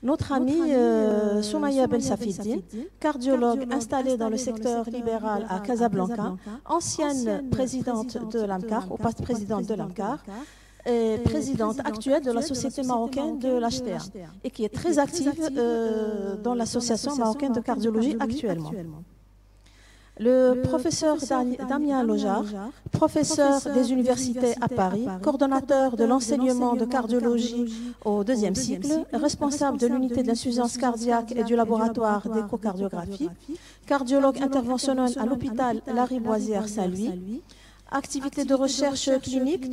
Notre amie Soumaya Bensafidine, cardiologue installée dans le secteur libéral à Casablanca, ancienne présidente de l'AMCAR, ou présidente de l'AMCAR, et présidente actuelle de la Société marocaine de l'HTA, et qui est très active dans l'Association marocaine de cardiologie actuellement. Le professeur Damien Lojar, professeur des universités à Paris, coordonnateur de l'enseignement de cardiologie au deuxième cycle, responsable de l'unité de l'insuffisance cardiaque et du laboratoire d'échocardiographie, cardiologue interventionnel à l'hôpital Lariboisière Saint-Louis, activité de recherche clinique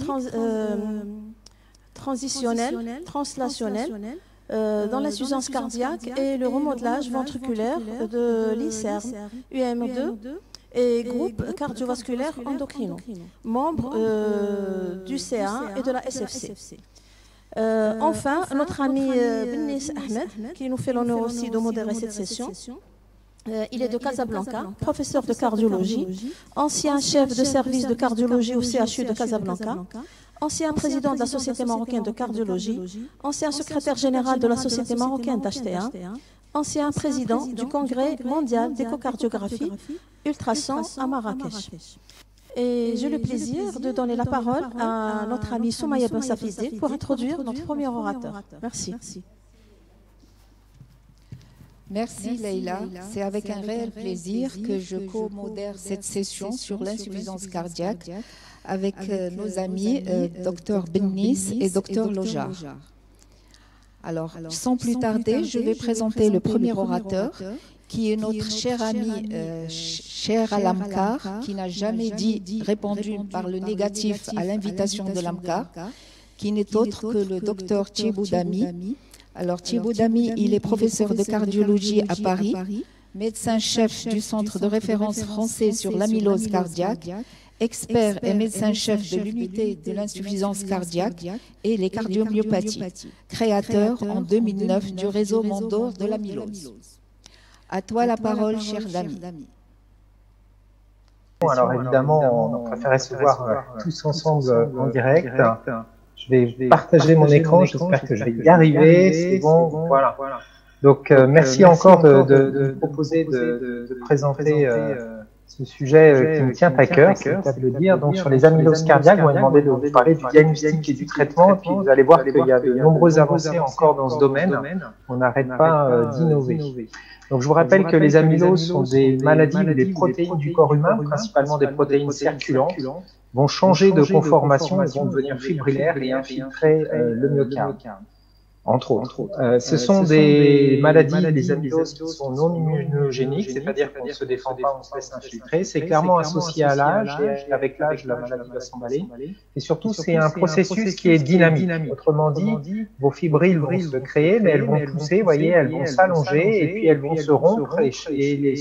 transitionnelle, translationnelle, dans l'insuffisance cardiaque et le remodelage ventriculaire de l'INSERM, UM2 et groupe cardiovasculaire endocrino, membre du C1 et de la SFC. Enfin, notre ami Bennis Ahmed, qui nous fait l'honneur aussi de modérer cette session. Il est de Casablanca, professeur de cardiologie, ancien chef de service de cardiologie au CHU de Casablanca, ancien président de la Société marocaine de cardiologie, ancien secrétaire général de la Société marocaine d'HTA, ancien président du Congrès mondial d'échocardiographie ultrason à Marrakech. Et j'ai le plaisir de donner la parole à notre amie Soumaya Bensafidine pour introduire notre premier orateur. Merci. Merci Leïla, c'est avec un réel plaisir que je co-modère cette session sur l'insuffisance cardiaque avec nos amis Dr Bennis et Dr Lojar. Alors, sans plus tarder, je vais présenter le premier orateur qui est notre cher ami cher à l'AMCAR, qui n'a jamais répondu par le négatif à l'invitation de l'AMCAR, qui n'est autre que le docteur Thibaut Damy. Alors Thibaut Damy, il est professeur de cardiologie à Paris, médecin-chef du centre de référence français sur l'amylose cardiaque, expert et médecin-chef de l'unité de l'insuffisance cardiaque et les cardiomyopathies, créateur en 2009 du réseau Mondor de l'amylose. À toi la parole, cher Damy. Alors évidemment, on préférait se voir tous ensemble en direct. Je vais partager mon écran, j'espère que je vais y arriver, c'est bon, voilà. Donc merci encore de proposer de présenter ce sujet qui me tient à cœur, c'est le cas de le dire. Donc sur les amyloses cardiaques, on m'a demandé de vous parler du diagnostic et du traitement, et puis vous allez voir qu'il y a de nombreuses avancées encore dans ce domaine, on n'arrête pas d'innover. Donc je vous rappelle que les amyloses sont des maladies où les protéines du corps humain, principalement des protéines circulantes, vont changer de conformation, elles vont devenir fibrillaires et infiltrer le myocarde, entre autres. Ce sont des maladies, les amyloses, qui sont non immunogéniques, c'est-à-dire qu'on ne se défend pas, on se laisse infiltrer. C'est clairement associé à l'âge, et avec l'âge, la maladie va s'emballer. Et surtout, c'est un processus qui est dynamique. Autrement dit, vos fibrilles vont se créer, mais elles vont pousser, vous voyez, elles vont s'allonger, et puis elles vont se rompre, et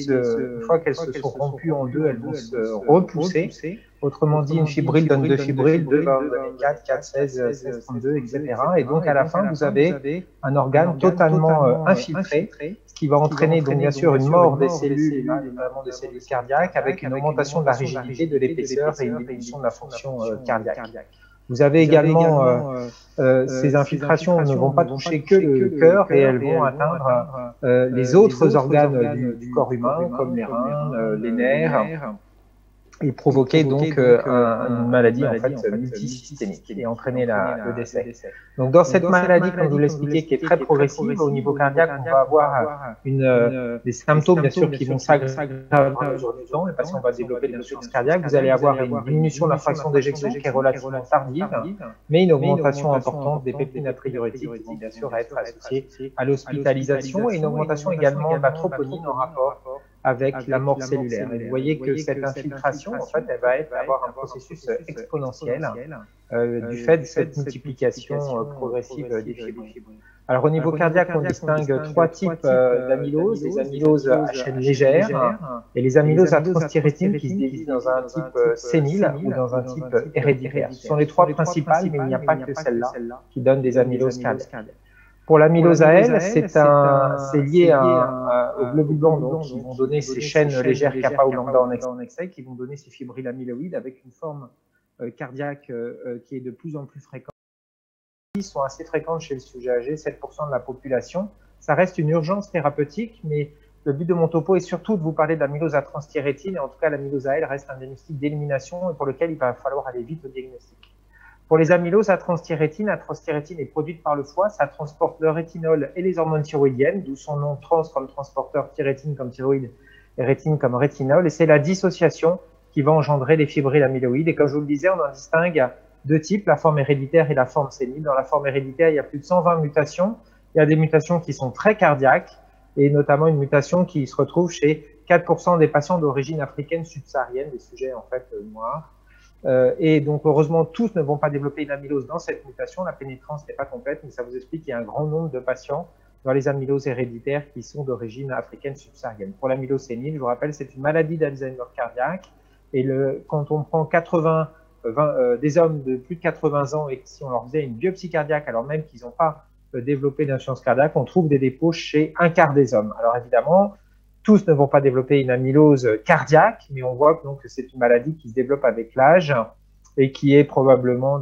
une fois qu'elles se sont rompues en deux, elles vont se repousser. Autrement dit, une fibrille donne deux fibrilles, 2 va vous donner 4, 4, 16, 16, 32, etc. Et donc, à la fin, vous avez un organe totalement infiltré, ce qui va entraîner, donc, bien sûr, une mort des cellules, notamment des cellules cardiaques, avec une augmentation de la rigidité, de l'épaisseur et une diminution de la fonction cardiaque. Vous avez également, ces infiltrations ne vont pas toucher que le cœur et elles vont atteindre les autres organes du corps humain, comme les reins, les nerfs, et provoquer donc une maladie en fait multisystémique et entraîner le décès. Donc dans cette maladie, comme je vous l'expliquais, qui est très progressive, au niveau cardiaque, on va avoir des symptômes bien sûr qui vont s'aggraver au jour du temps. Le patient va développer de l'insuffisance cardiaque. Vous allez avoir une diminution de la fraction d'éjection qui est relativement tardive, mais une augmentation importante des peptides natriurétiques qui vont bien sûr être associées à l'hospitalisation et une augmentation également de la troponine en rapport avec la mort cellulaire. Et vous voyez que cette infiltration, en fait, elle va avoir un processus exponentiel du fait de cette multiplication progressive des fibrilles. Alors au niveau cardiaque, on distingue 3 types d'amyloses, les amyloses à chaîne légère et les amyloses à transthyrétine qui se divisent dans un type sénile ou dans un type héréditaire. Ce sont les 3 principales, mais il n'y a pas que celles-là qui donnent des amyloses cardiaques. Pour l'amylose à elle, c'est lié aux globules blancs donc, qui vont donner ces chaînes légères kappa ou lambda en excès, qui vont donner ces fibrilles amyloïdes avec une forme cardiaque qui est de plus en plus fréquente. sont assez fréquentes chez le sujet âgé, 7% de la population. Ça reste une urgence thérapeutique, mais le but de mon topo est surtout de vous parler de l'amylose à transthyrétine, et en tout cas l'amylose à L reste un diagnostic d'élimination et pour lequel il va falloir aller vite au diagnostic. Pour les amyloses à transthyrétine est produite par le foie, ça transporte le rétinol et les hormones thyroïdiennes, d'où son nom trans comme transporteur, thyrétine comme thyroïde et rétine comme rétinol, et c'est la dissociation qui va engendrer les fibrilles amyloïdes. Et comme je vous le disais, on en distingue deux types, la forme héréditaire et la forme sénile. Dans la forme héréditaire, il y a plus de 120 mutations. Il y a des mutations qui sont très cardiaques, et notamment une mutation qui se retrouve chez 4% des patients d'origine africaine subsaharienne, des sujets en fait noirs. Et donc, heureusement, tous ne vont pas développer une amylose dans cette mutation. La pénétrance n'est pas complète, mais ça vous explique qu'il y a un grand nombre de patients dans les amyloses héréditaires qui sont d'origine africaine subsaharienne. Pour l'amylose sénile, je vous rappelle, c'est une maladie d'Alzheimer cardiaque. Et quand on prend des hommes de plus de 80 ans et si on leur faisait une biopsie cardiaque, alors même qu'ils n'ont pas développé d'insuffisance cardiaque, on trouve des dépôts chez un quart des hommes. Alors évidemment, tous ne vont pas développer une amylose cardiaque, mais on voit que c'est une maladie qui se développe avec l'âge et qui est probablement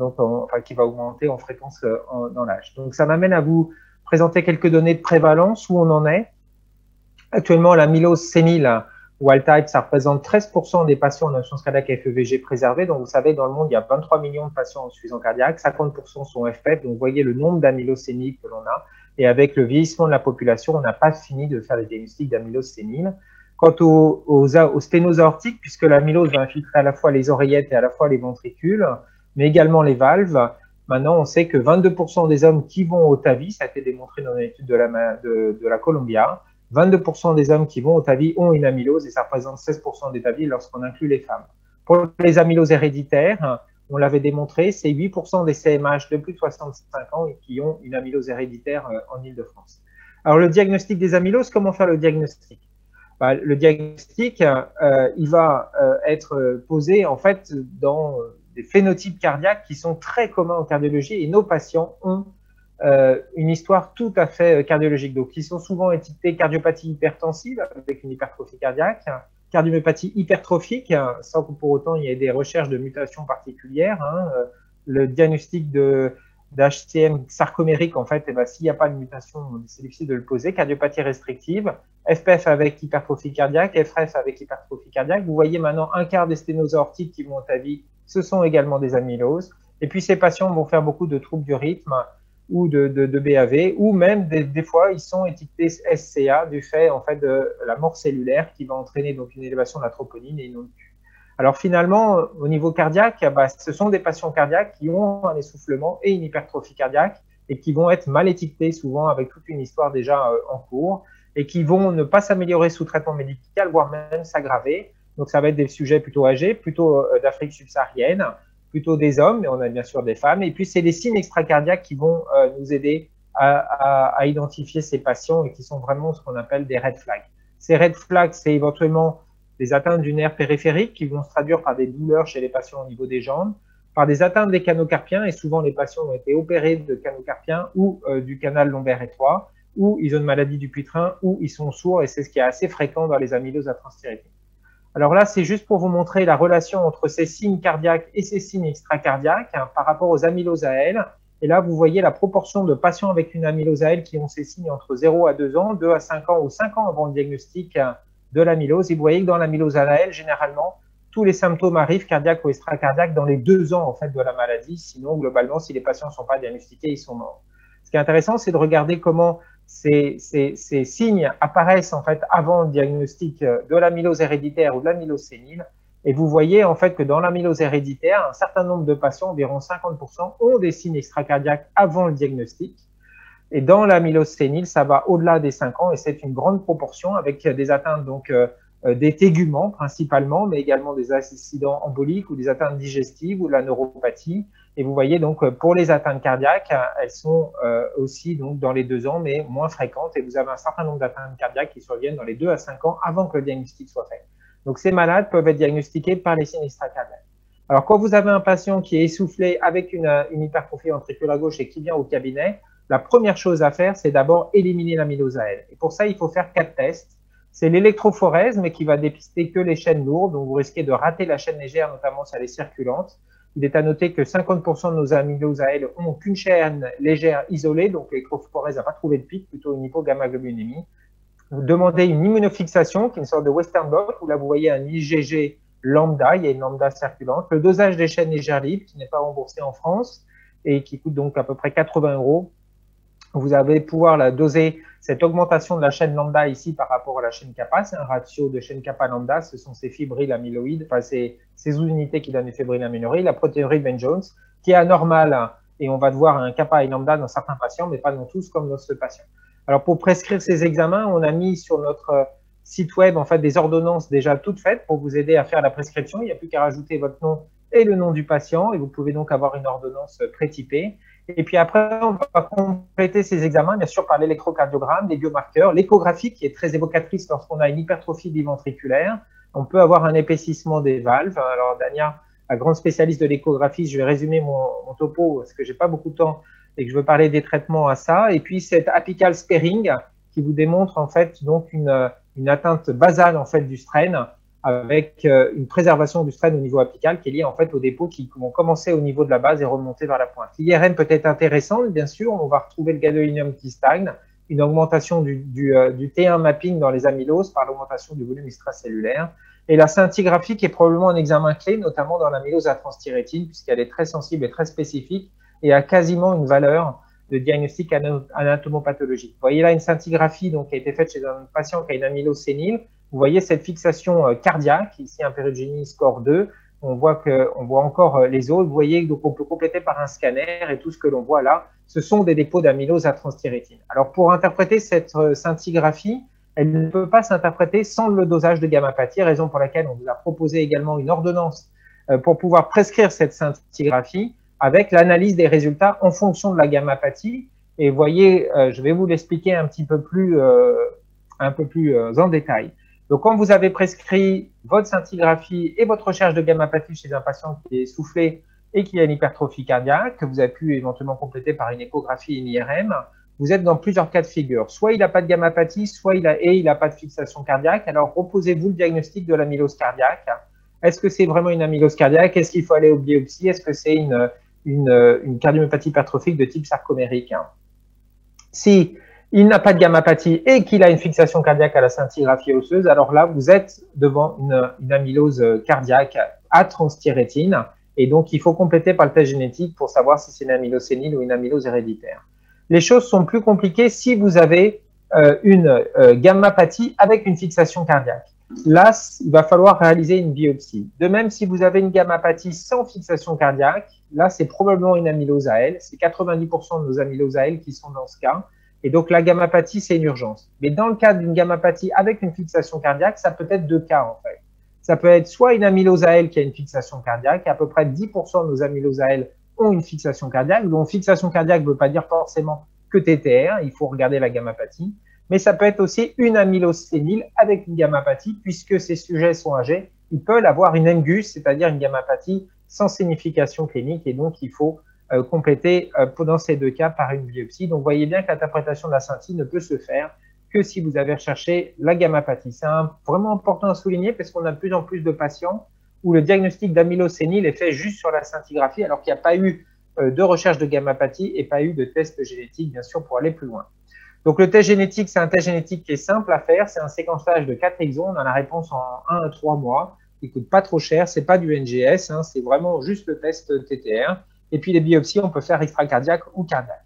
qui va augmenter en fréquence dans l'âge. Donc ça m'amène à vous présenter quelques données de prévalence où on en est. Actuellement, l'amylose sénile wild type, ça représente 13% des patients en insuffisance cardiaque à FEVG préservés. Donc, vous savez, dans le monde, il y a 23 millions de patients en insuffisance cardiaque, 50% sont FPEP. Donc, vous voyez le nombre d'amyloses séniles que l'on a. Et avec le vieillissement de la population, on n'a pas fini de faire des diagnostics d'amylose sénile. Quant aux sténoses aortiques, puisque l'amylose va infiltrer à la fois les oreillettes et à la fois les ventricules, mais également les valves, maintenant, on sait que 22% des hommes qui vont au TAVI, ça a été démontré dans une étude de la Columbia, 22% des hommes qui vont au TAVI ont une amylose et ça représente 16% des TAVI lorsqu'on inclut les femmes. Pour les amyloses héréditaires, on l'avait démontré, c'est 8% des CMH de plus de 65 ans qui ont une amylose héréditaire en Ile-de-France. Alors, le diagnostic des amyloses, comment faire le diagnostic? Le diagnostic, il va être posé en fait dans des phénotypes cardiaques qui sont très communs en cardiologie et nos patients ont une histoire tout à fait cardiologique. Donc, ils sont souvent étiquetés cardiopathie hypertensive avec une hypertrophie cardiaque, cardiomyopathie hypertrophique, sans que pour autant il y ait des recherches de mutations particulières. Le diagnostic d'HCM sarcomérique, en fait, s'il n'y a pas de mutation, c'est difficile de le poser. Cardiopathie restrictive, FPF avec hypertrophie cardiaque, FRF avec hypertrophie cardiaque. Vous voyez maintenant un quart des sténoses aortiques qui vont au TAVI, ce sont également des amyloses. Et puis, ces patients vont faire beaucoup de troubles du rythme ou de BAV, ou même des fois, ils sont étiquetés SCA du fait, en fait, de la mort cellulaire qui va entraîner donc une élévation de la troponine et une non. Alors finalement, au niveau cardiaque, ce sont des patients cardiaques qui ont un essoufflement et une hypertrophie cardiaque et qui vont être mal étiquetés souvent avec toute une histoire déjà en cours et qui vont ne pas s'améliorer sous traitement médical, voire même s'aggraver. Donc ça va être des sujets plutôt âgés, plutôt d'Afrique subsaharienne, plutôt des hommes, mais on a bien sûr des femmes. Et puis c'est les signes extracardiaques qui vont nous aider à identifier ces patients et qui sont vraiment ce qu'on appelle des red flags. Ces red flags, c'est éventuellement des atteintes du nerf périphérique qui vont se traduire par des douleurs chez les patients au niveau des jambes, par des atteintes des canaux carpiens, et souvent les patients ont été opérés de canaux carpiens ou du canal lombaire étroit, ou ils ont une maladie du puitrin, ou ils sont sourds, et c'est ce qui est assez fréquent dans les amyloses à transthyrétine. Alors là, c'est juste pour vous montrer la relation entre ces signes cardiaques et ces signes extracardiaques par rapport aux amyloses à L. Et là, vous voyez la proportion de patients avec une amylose à L qui ont ces signes entre 0 à 2 ans, 2 à 5 ans ou 5 ans avant le diagnostic de l'amylose. Et vous voyez que dans l'amylose à L, généralement, tous les symptômes arrivent cardiaques ou extracardiaques dans les 2 ans en fait, de la maladie. Sinon, globalement, si les patients ne sont pas diagnostiqués, ils sont morts. Ce qui est intéressant, c'est de regarder comment ces signes apparaissent en fait avant le diagnostic de l'amylose héréditaire ou de l'amylose sénile. Et vous voyez en fait que dans l'amylose héréditaire, un certain nombre de patients, environ 50%, ont des signes extracardiaques avant le diagnostic. Et dans l'amylose sénile, ça va au-delà des 5 ans et c'est une grande proportion avec des atteintes donc des téguments principalement, mais également des accidents emboliques ou des atteintes digestives ou de la neuropathie. Et vous voyez donc pour les atteintes cardiaques, elles sont aussi donc dans les 2 ans, mais moins fréquentes. Et vous avez un certain nombre d'atteintes cardiaques qui surviennent dans les 2 à 5 ans avant que le diagnostic soit fait. Donc ces malades peuvent être diagnostiqués par les signes extracardiaques. Alors quand vous avez un patient qui est essoufflé avec une hypertrophie ventriculaire gauche et qui vient au cabinet, la première chose à faire, c'est d'abord éliminer l'amylose à L. Et pour ça, il faut faire 4 tests. C'est l'électrophorèse, mais qui va dépister que les chaînes lourdes, donc vous risquez de rater la chaîne légère, notamment si elle est circulante. Il est à noter que 50% de nos amyloses à elles ont qu'une chaîne légère isolée, donc l'électrophorèse n'a pas trouvé de pic, plutôt une hypogammaglobulinémie. Vous demandez une immunofixation, qui est une sorte de Western blot, où là vous voyez un IgG lambda, il y a une lambda circulante. Le dosage des chaînes légères libres, qui n'est pas remboursé en France et qui coûte donc à peu près 80 €. Vous allez pouvoir la doser, cette augmentation de la chaîne lambda ici par rapport à la chaîne kappa, c'est un ratio de chaîne kappa lambda, ce sont ces fibrilles amyloïdes, enfin ces sous-unités qui donnent les fibrilles amyloïdes, la protéinurie de Ben-Jones, qui est anormale, et on va devoir un kappa et lambda dans certains patients, mais pas dans tous comme dans ce patient. Alors pour prescrire ces examens, on a mis sur notre site web en fait des ordonnances déjà toutes faites pour vous aider à faire la prescription. Il n'y a plus qu'à rajouter votre nom et le nom du patient, et vous pouvez donc avoir une ordonnance prétypée. Et puis après, on va compléter ces examens, bien sûr, par l'électrocardiogramme, les biomarqueurs, l'échographie qui est très évocatrice lorsqu'on a une hypertrophie biventriculaire. On peut avoir un épaississement des valves. Alors, Dania, la grande spécialiste de l'échographie, je vais résumer mon topo parce que j'ai pas beaucoup de temps et que je veux parler des traitements à ça. Et puis, cet apical sparing qui vous démontre en fait donc une atteinte basale en fait du strain avec une préservation du strain au niveau apical qui est liée en fait aux dépôts qui vont commencer au niveau de la base et remonter vers la pointe. L'IRM peut être intéressante, bien sûr, on va retrouver le gadolinium qui stagne, une augmentation du T1 mapping dans les amyloses par l'augmentation du volume extracellulaire, et la scintigraphie qui est probablement un examen clé, notamment dans l'amylose à transthyrétine, puisqu'elle est très sensible et très spécifique et a quasiment une valeur de diagnostic anatomopathologique. Vous voyez là une scintigraphie donc, qui a été faite chez un patient qui a une amylose sénile. Vous voyez cette fixation cardiaque, ici un Perugini score 2. On voit encore les autres. Vous voyez donc on peut compléter par un scanner et tout ce que l'on voit là, ce sont des dépôts d'amylose à transthyrétine. Alors pour interpréter cette scintigraphie, elle ne peut pas s'interpréter sans le dosage de gammapathie, raison pour laquelle on vous a proposé également une ordonnance pour pouvoir prescrire cette scintigraphie avec l'analyse des résultats en fonction de la gammapathie. Et vous voyez, je vais vous l'expliquer un peu plus en détail. Donc, quand vous avez prescrit votre scintigraphie et votre recherche de gammapathie chez un patient qui est essoufflé et qui a une hypertrophie cardiaque, que vous avez pu éventuellement compléter par une échographie et une IRM, vous êtes dans plusieurs cas de figure. Soit il n'a pas de gammapathie, soit il n'a pas de fixation cardiaque. Alors, reposez-vous le diagnostic de l'amylose cardiaque. Est-ce que c'est vraiment une amylose cardiaque? Est-ce qu'il faut aller aux biopsies? Est-ce que c'est une cardiomyopathie hypertrophique de type sarcomérique? Si il n'a pas de gammapathie et qu'il a une fixation cardiaque à la scintigraphie osseuse, alors là, vous êtes devant une amylose cardiaque à transthyrétine. Et donc, il faut compléter par le test génétique pour savoir si c'est une amylose sénile ou une amylose héréditaire. Les choses sont plus compliquées si vous avez une gammapathie avec une fixation cardiaque. Là, il va falloir réaliser une biopsie. De même, si vous avez une gammapathie sans fixation cardiaque, là, c'est probablement une amylose AL. C'est 90% de nos amyloses AL qui sont dans ce cas. Et donc, la gammapathie, c'est une urgence. Mais dans le cas d'une gammapathie avec une fixation cardiaque, ça peut être deux cas, en fait. Ça peut être soit une amylose AL qui a une fixation cardiaque, et à peu près 10% de nos amyloses AL ont une fixation cardiaque. Donc, fixation cardiaque ne veut pas dire forcément que TTR, il faut regarder la gammapathie. Mais ça peut être aussi une amylose sénile avec une gammapathie, puisque ces sujets sont âgés, ils peuvent avoir une NGUS, c'est-à-dire une gammapathie sans signification clinique, et donc il faut compléter dans ces deux cas par une biopsie. Donc, vous voyez bien que l'interprétation de la scintille ne peut se faire que si vous avez recherché la gammapathie. C'est vraiment important à souligner parce qu'on a de plus en plus de patients où le diagnostic d'amylose sénile est fait juste sur la scintigraphie alors qu'il n'y a pas eu de recherche de gammapathie et pas eu de test génétique, bien sûr, pour aller plus loin. Donc, le test génétique, c'est un test génétique qui est simple à faire. C'est un séquençage de 4 exons. On a la réponse en 1 à 3 mois. Il ne coûte pas trop cher. Ce n'est pas du NGS. C'est vraiment juste le test TTR. Et puis, les biopsies, on peut faire extracardiaque ou cardiaque.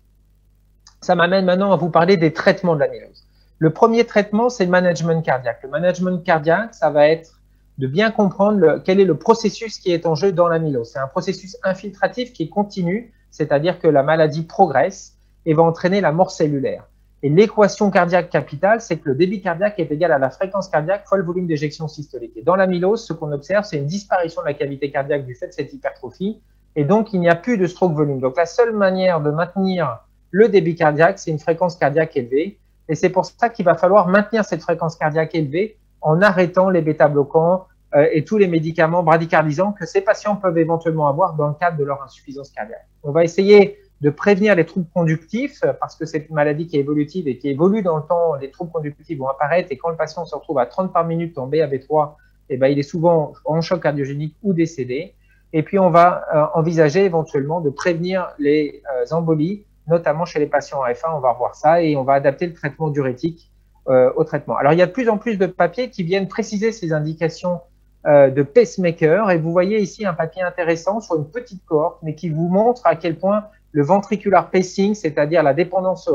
Ça m'amène maintenant à vous parler des traitements de l'amylose. Le premier traitement, c'est le management cardiaque. Le management cardiaque, ça va être de bien comprendre quel est le processus qui est en jeu dans l'amylose. C'est un processus infiltratif qui est continu, c'est-à-dire que la maladie progresse et va entraîner la mort cellulaire. Et l'équation cardiaque capitale, c'est que le débit cardiaque est égal à la fréquence cardiaque fois le volume d'éjection systolique. Et dans l'amylose, ce qu'on observe, c'est une disparition de la cavité cardiaque du fait de cette hypertrophie. Et donc, il n'y a plus de stroke volume. Donc, la seule manière de maintenir le débit cardiaque, c'est une fréquence cardiaque élevée. Et c'est pour ça qu'il va falloir maintenir cette fréquence cardiaque élevée en arrêtant les bêta-bloquants et tous les médicaments bradycardisants que ces patients peuvent éventuellement avoir dans le cadre de leur insuffisance cardiaque. On va essayer de prévenir les troubles conductifs parce que c'est une maladie qui est évolutive et qui évolue dans le temps. Les troubles conductifs vont apparaître et quand le patient se retrouve à 30 par minute en BAV3, eh ben, il est souvent en choc cardiogénique ou décédé. Et puis, on va envisager éventuellement de prévenir les embolies, notamment chez les patients F1, on va revoir ça, et on va adapter le traitement diurétique au traitement. Alors, il y a de plus en plus de papiers qui viennent préciser ces indications de pacemaker, et vous voyez ici un papier intéressant sur une petite cohorte, mais qui vous montre à quel point le ventricular pacing, c'est-à-dire la dépendance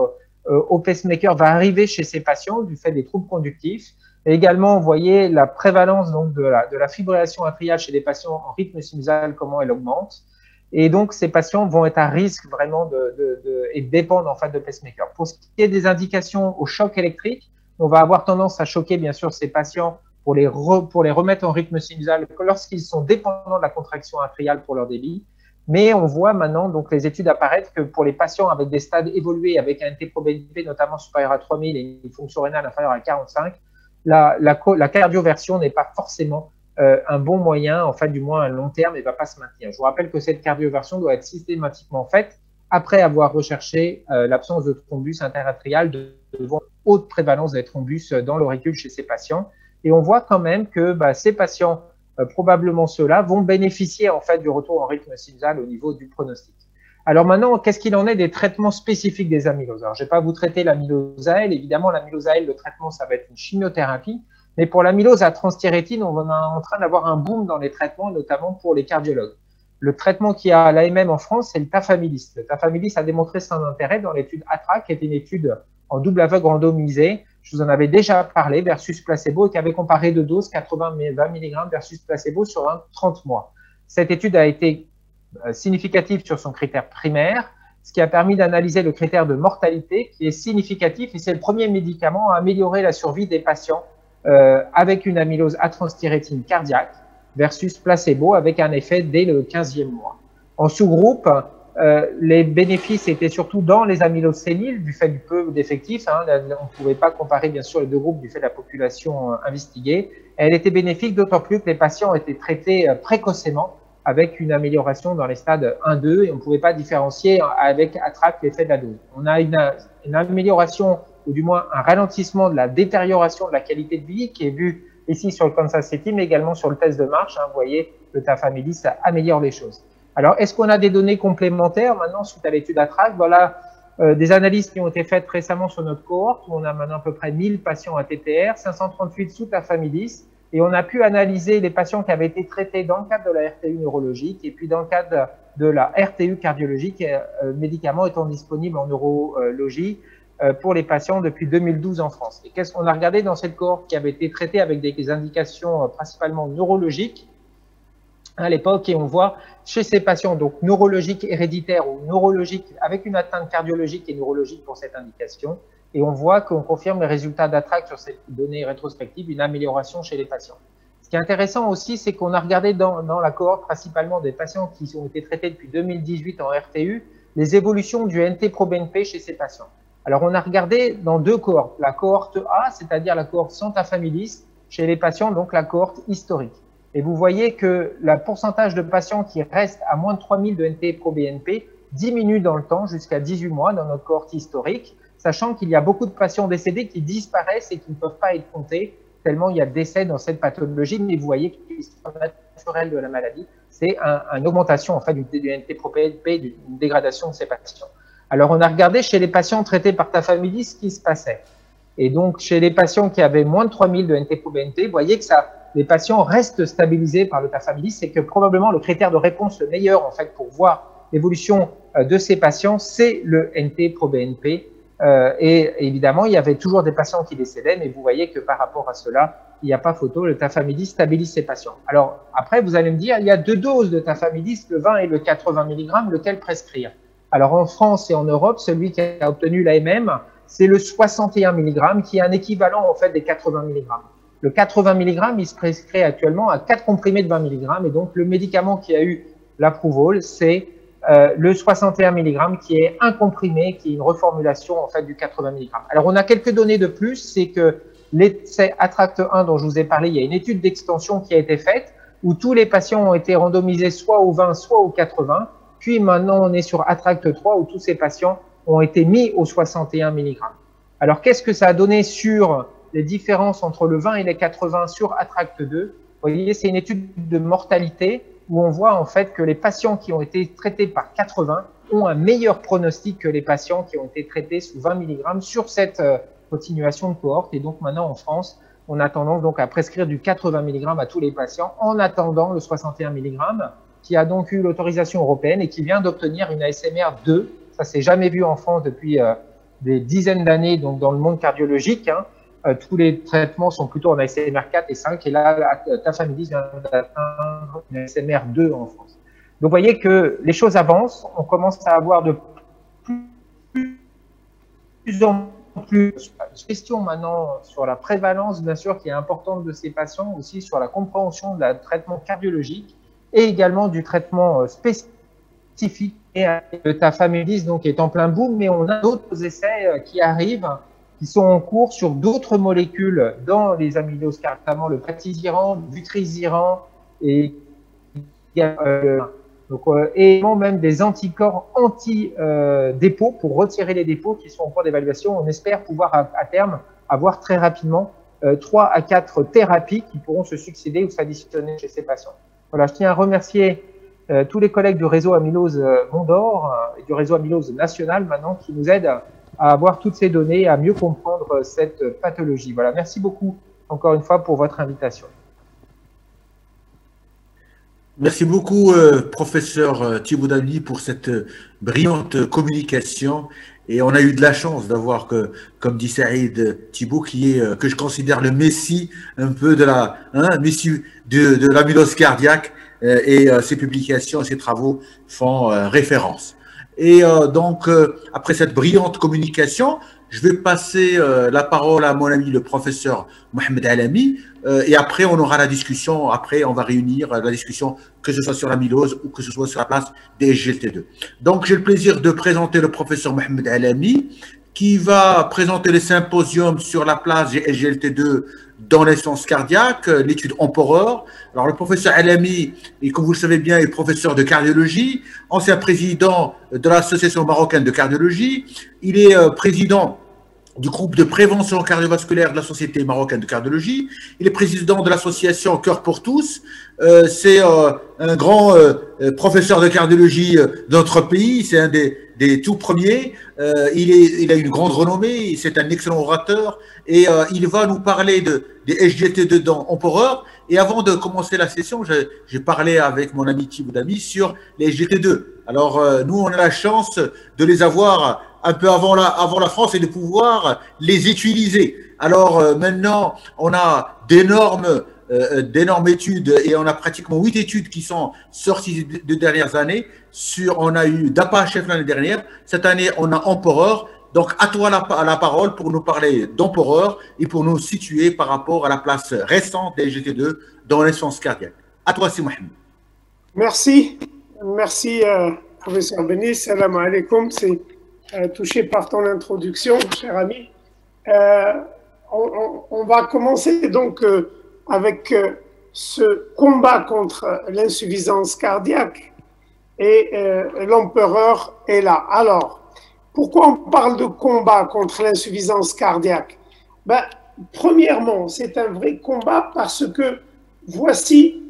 au pacemaker, va arriver chez ces patients du fait des troubles conductifs. Et également, vous voyez la prévalence donc, de la fibrillation atriale chez les patients en rythme sinusal, comment elle augmente. Et donc, ces patients vont être à risque vraiment et dépendent en fait de pacemaker. Pour ce qui est des indications au choc électrique, on va avoir tendance à choquer bien sûr ces patients pour les remettre en rythme sinusal lorsqu'ils sont dépendants de la contraction atriale pour leur débit. Mais on voit maintenant donc les études apparaître que pour les patients avec des stades évolués, avec un NT-proBNP notamment supérieur à 3000 et une fonction rénale inférieure à 45, la cardioversion n'est pas forcément un bon moyen, en fait, du moins à long terme, et ne va pas se maintenir. Je vous rappelle que cette cardioversion doit être systématiquement faite après avoir recherché l'absence de thrombus interatrial devant haute prévalence des thrombus dans l'auricule chez ces patients. Et on voit quand même que ces patients, probablement ceux-là, vont bénéficier en fait du retour en rythme sinusal au niveau du pronostic. Alors maintenant, qu'est-ce qu'il en est des traitements spécifiques des amyloses? Alors, je ne vais pas vous traiter l'amylose AL. Évidemment, l'amylose AL, le traitement, ça va être une chimiothérapie. Mais pour l'amylose à transthyrétine, on est en train d'avoir un boom dans les traitements, notamment pour les cardiologues. Le traitement qui a l'AMM en France, c'est le tafamidis. Le tafamidis a démontré son intérêt dans l'étude ATTRACT, qui est une étude en double aveugle randomisée. Je vous en avais déjà parlé, versus placebo, et qui avait comparé deux doses, 80 20 mg versus placebo sur 30 mois. Cette étude a été significative sur son critère primaire, ce qui a permis d'analyser le critère de mortalité, qui est significatif, et c'est le premier médicament à améliorer la survie des patients avec une amylose à transthyrétine cardiaque versus placebo avec un effet dès le 15e mois. En sous-groupe, les bénéfices étaient surtout dans les amyloses séniles du fait du peu d'effectifs. On ne pouvait pas comparer bien sûr les deux groupes du fait de la population investiguée. Elle était bénéfique d'autant plus que les patients étaient traités précocement avec une amélioration dans les stades 1-2 et on ne pouvait pas différencier avec ATTRACT l'effet de la dose. On a une amélioration ou du moins un ralentissement de la détérioration de la qualité de vie qui est vu ici sur le Kansas City, mais également sur le test de marche. Vous voyez, le tafamidis, ça améliore les choses. Alors, est-ce qu'on a des données complémentaires maintenant suite à l'étude ATTRACT? Voilà des analyses qui ont été faites récemment sur notre cohorte, où on a maintenant à peu près 1000 patients à TTR, 538 sous tafamidis, et on a pu analyser les patients qui avaient été traités dans le cadre de la RTU neurologique et puis dans le cadre de la RTU cardiologique, médicaments étant disponibles en neurologie pour les patients depuis 2012 en France. Et qu'est-ce qu'on a regardé dans cette cohorte qui avait été traitée avec des indications principalement neurologiques à l'époque, et on voit chez ces patients donc neurologiques héréditaires ou neurologiques avec une atteinte cardiologique et neurologique pour cette indication, et on voit qu'on confirme les résultats d'ATTRACT sur ces données rétrospectives, une amélioration chez les patients. Ce qui est intéressant aussi, c'est qu'on a regardé dans la cohorte principalement des patients qui ont été traités depuis 2018 en RTU, les évolutions du NT-proBNP chez ces patients. Alors, on a regardé dans deux cohortes. La cohorte A, c'est-à-dire la cohorte sans tafamidis, chez les patients, donc la cohorte historique. Et vous voyez que le pourcentage de patients qui restent à moins de 3000 de NT-proBNP diminue dans le temps jusqu'à 18 mois dans notre cohorte historique, sachant qu'il y a beaucoup de patients décédés qui disparaissent et qui ne peuvent pas être comptés, tellement il y a décès dans cette pathologie. Mais vous voyez que l'histoire naturelle de la maladie, c'est une augmentation en fait, du NT-proBNP, d'une dégradation de ces patients. Alors, on a regardé chez les patients traités par tafamidis ce qui se passait. Et donc, chez les patients qui avaient moins de 3000 de NT-proBNP, vous voyez que les patients restent stabilisés par le tafamidis, c'est que probablement le critère de réponse le meilleur en fait pour voir l'évolution de ces patients, c'est le NT-proBNP. Et évidemment, il y avait toujours des patients qui décédaient, mais vous voyez que par rapport à cela, il n'y a pas photo, le tafamidis stabilise ces patients. Alors, après, vous allez me dire, il y a deux doses de tafamidis, le 20 et le 80 mg, lequel prescrire? Alors, en France et en Europe, celui qui a obtenu l'AMM, c'est le 61 mg, qui est un équivalent en fait des 80 mg. Le 80 mg, il se prescrit actuellement à 4 comprimés de 20 mg, et donc le médicament qui a eu l'approval, c'est le 61 mg, qui est un comprimé, qui est une reformulation en fait du 80 mg. Alors, on a quelques données de plus, c'est que l'essai ATTRACT 1 dont je vous ai parlé, il y a une étude d'extension qui a été faite, où tous les patients ont été randomisés soit au 20, soit au 80, puis maintenant on est sur ATTRACT 3, où tous ces patients ont été mis au 61 mg. Alors, qu'est-ce que ça a donné sur les différences entre le 20 et les 80 sur ATTRACT 2? Vous voyez, c'est une étude de mortalité. où on voit en fait que les patients qui ont été traités par 80 ont un meilleur pronostic que les patients qui ont été traités sous 20 mg sur cette continuation de cohorte. Et donc maintenant en France, on a tendance donc à prescrire du 80 mg à tous les patients en attendant le 61 mg qui a donc eu l'autorisation européenne et qui vient d'obtenir une ASMR 2. Ça s'est jamais vu en France depuis des dizaines d'années donc dans le monde cardiologique. Tous les traitements sont plutôt en ASMR 4 et 5 et là, Tafamidis vient d'atteindre une ASMR 2 en France. Donc, vous voyez que les choses avancent. On commence à avoir de plus en plus de questions maintenant sur la prévalence, bien sûr, qui est importante de ces patients, aussi sur la compréhension de la traitement cardiologique et également du traitement spécifique. Et le Tafamidis donc est en plein boom, mais on a d'autres essais qui arrivent, qui sont en cours sur d'autres molécules dans les amyloses, notamment le patisiran, le vutrisiran et même des anticorps anti-dépôts pour retirer les dépôts qui sont en cours d'évaluation. On espère pouvoir à terme avoir très rapidement 3 à 4 thérapies qui pourront se succéder ou s'additionner chez ces patients. Voilà, je tiens à remercier tous les collègues du réseau Amylose Mondor et du réseau Amylose National maintenant qui nous aident à avoir toutes ces données et à mieux comprendre cette pathologie. Voilà, merci beaucoup encore une fois pour votre invitation. Merci beaucoup, professeur Thibaudet, pour cette brillante communication. Et on a eu de la chance d'avoir, comme dit Saïd Thibault, que je considère le messie un peu de messie de l'amylose cardiaque, et ses publications et ses travaux font référence. Et donc, après cette brillante communication, je vais passer la parole à mon ami le professeur Mohamed Alami, et après on aura la discussion, après on va réunir la discussion, que ce soit sur l'amylose ou que ce soit sur la place des SGLT2. Donc j'ai le plaisir de présenter le professeur Mohamed Alami, qui va présenter les symposiums sur la place des SGLT2 dans l'insuffisance cardiaque, l'étude Empereur. Alors le professeur Alami, comme vous le savez bien, est professeur de cardiologie, ancien président de l'Association marocaine de cardiologie. Il est président du groupe de prévention cardiovasculaire de la Société marocaine de cardiologie. Il est président de l'association Cœur pour tous. C'est un grand professeur de cardiologie de notre pays. C'est un des tout premiers. Il a une grande renommée. C'est un excellent orateur. Et il va nous parler des SGLT2 dans Empereur. Et avant de commencer la session, j'ai parlé avec mon ami Thibaudet sur les SGLT2. Alors, nous, on a la chance de les avoir un peu avant la France et de pouvoir les utiliser. Alors, maintenant, on a d'énormes études et on a pratiquement 8 études qui sont sorties de dernières années. On a eu DAPA-HF l'année dernière. Cette année, on a Empereur. Donc, à toi la parole pour nous parler d'Empereur et pour nous situer par rapport à la place récente des GT2 dans l'insuffisance cardiaque. À toi, c'est Mohamed. Merci. Merci, professeur Beni. Salam alaikum. C'est touché par ton introduction, cher ami. On va commencer donc avec ce combat contre l'insuffisance cardiaque et l'Empereur est là. Alors, pourquoi on parle de combat contre l'insuffisance cardiaque? Premièrement, c'est un vrai combat parce que voici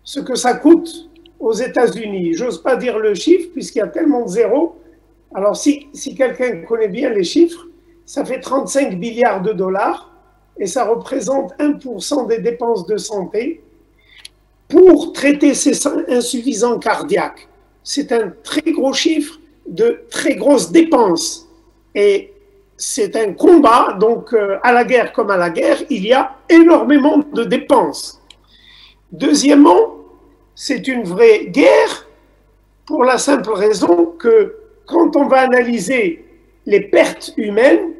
ce que ça coûte aux États-Unis. J'ose pas dire le chiffre puisqu'il y a tellement de zéros. Alors, si quelqu'un connaît bien les chiffres, ça fait 35 milliards de dollars et ça représente 1% des dépenses de santé pour traiter ces insuffisants cardiaques. C'est un très gros chiffre de très grosses dépenses. Et c'est un combat, donc à la guerre comme à la guerre, il y a énormément de dépenses. Deuxièmement, c'est une vraie guerre pour la simple raison que quand on va analyser les pertes humaines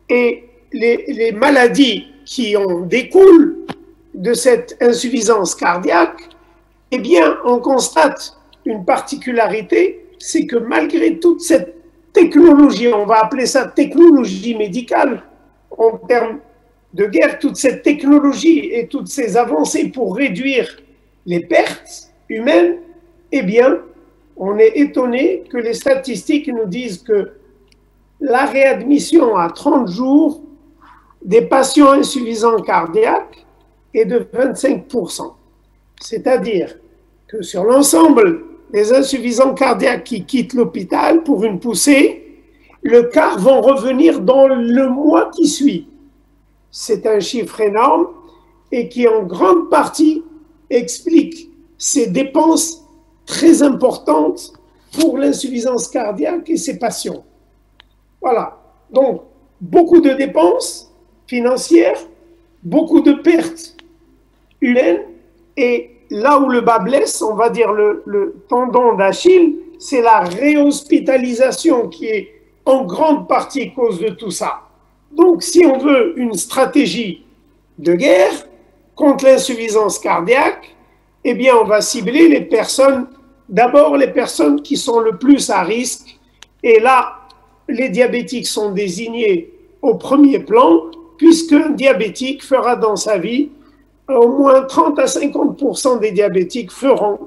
et les maladies qui en découlent de cette insuffisance cardiaque, eh bien, on constate une particularité, c'est que malgré toute cette technologie, on va appeler ça technologie médicale, en termes de guerre, toute cette technologie et toutes ces avancées pour réduire les pertes humaines, eh bien, on est étonné que les statistiques nous disent que la réadmission à 30 jours des patients insuffisants cardiaques est de 25%. C'est-à-dire que sur l'ensemble des insuffisants cardiaques qui quittent l'hôpital pour une poussée, le quart vont revenir dans le mois qui suit. C'est un chiffre énorme et qui en grande partie explique ces dépenses très importantes pour l'insuffisance cardiaque et ses patients. Voilà, donc beaucoup de dépenses financières, beaucoup de pertes humaines, et là où le bas blesse, on va dire le tendon d'Achille, c'est la réhospitalisation qui est en grande partie cause de tout ça. Donc si on veut une stratégie de guerre contre l'insuffisance cardiaque, eh bien on va cibler les personnes, d'abord les personnes qui sont le plus à risque, et là les diabétiques sont désignés au premier plan, puisqu'un diabétique fera dans sa vie, au moins 30 à 50% des diabétiques feront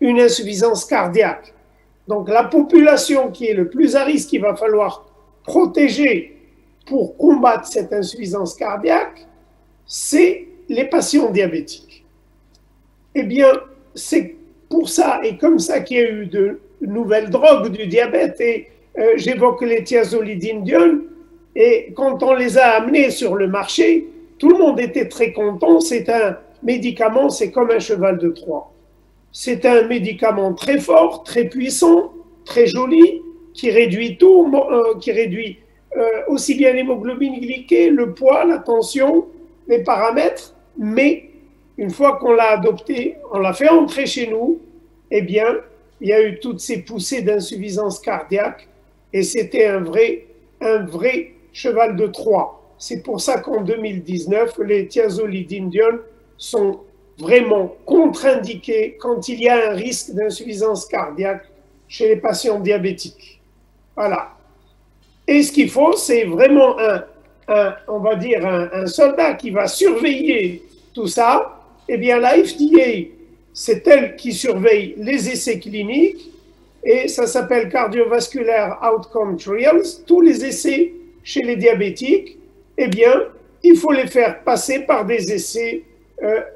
une insuffisance cardiaque. Donc la population qui est le plus à risque, qu'il va falloir protéger pour combattre cette insuffisance cardiaque, c'est les patients diabétiques. Eh bien, c'est pour ça et comme ça qu'il y a eu de nouvelles drogues du diabète, et j'évoque les thiazolidinediones, et quand on les a amenés sur le marché, tout le monde était très content. C'est un médicament, c'est comme un cheval de Troie. C'est un médicament très fort, très puissant, très joli, qui réduit tout, qui réduit aussi bien l'hémoglobine glyquée, le poids, la tension, les paramètres, mais une fois qu'on l'a adopté, on l'a fait entrer chez nous, eh bien, il y a eu toutes ces poussées d'insuffisance cardiaque, et c'était un vrai cheval de Troie. C'est pour ça qu'en 2019, les thiazolidinediones sont vraiment contre-indiqués quand il y a un risque d'insuffisance cardiaque chez les patients diabétiques. Voilà. Et ce qu'il faut, c'est vraiment on va dire un soldat qui va surveiller tout ça. Eh bien, la FDA, c'est elle qui surveille les essais cliniques, et ça s'appelle Cardiovascular Outcome Trials. Tous les essais chez les diabétiques, eh bien, il faut les faire passer par des essais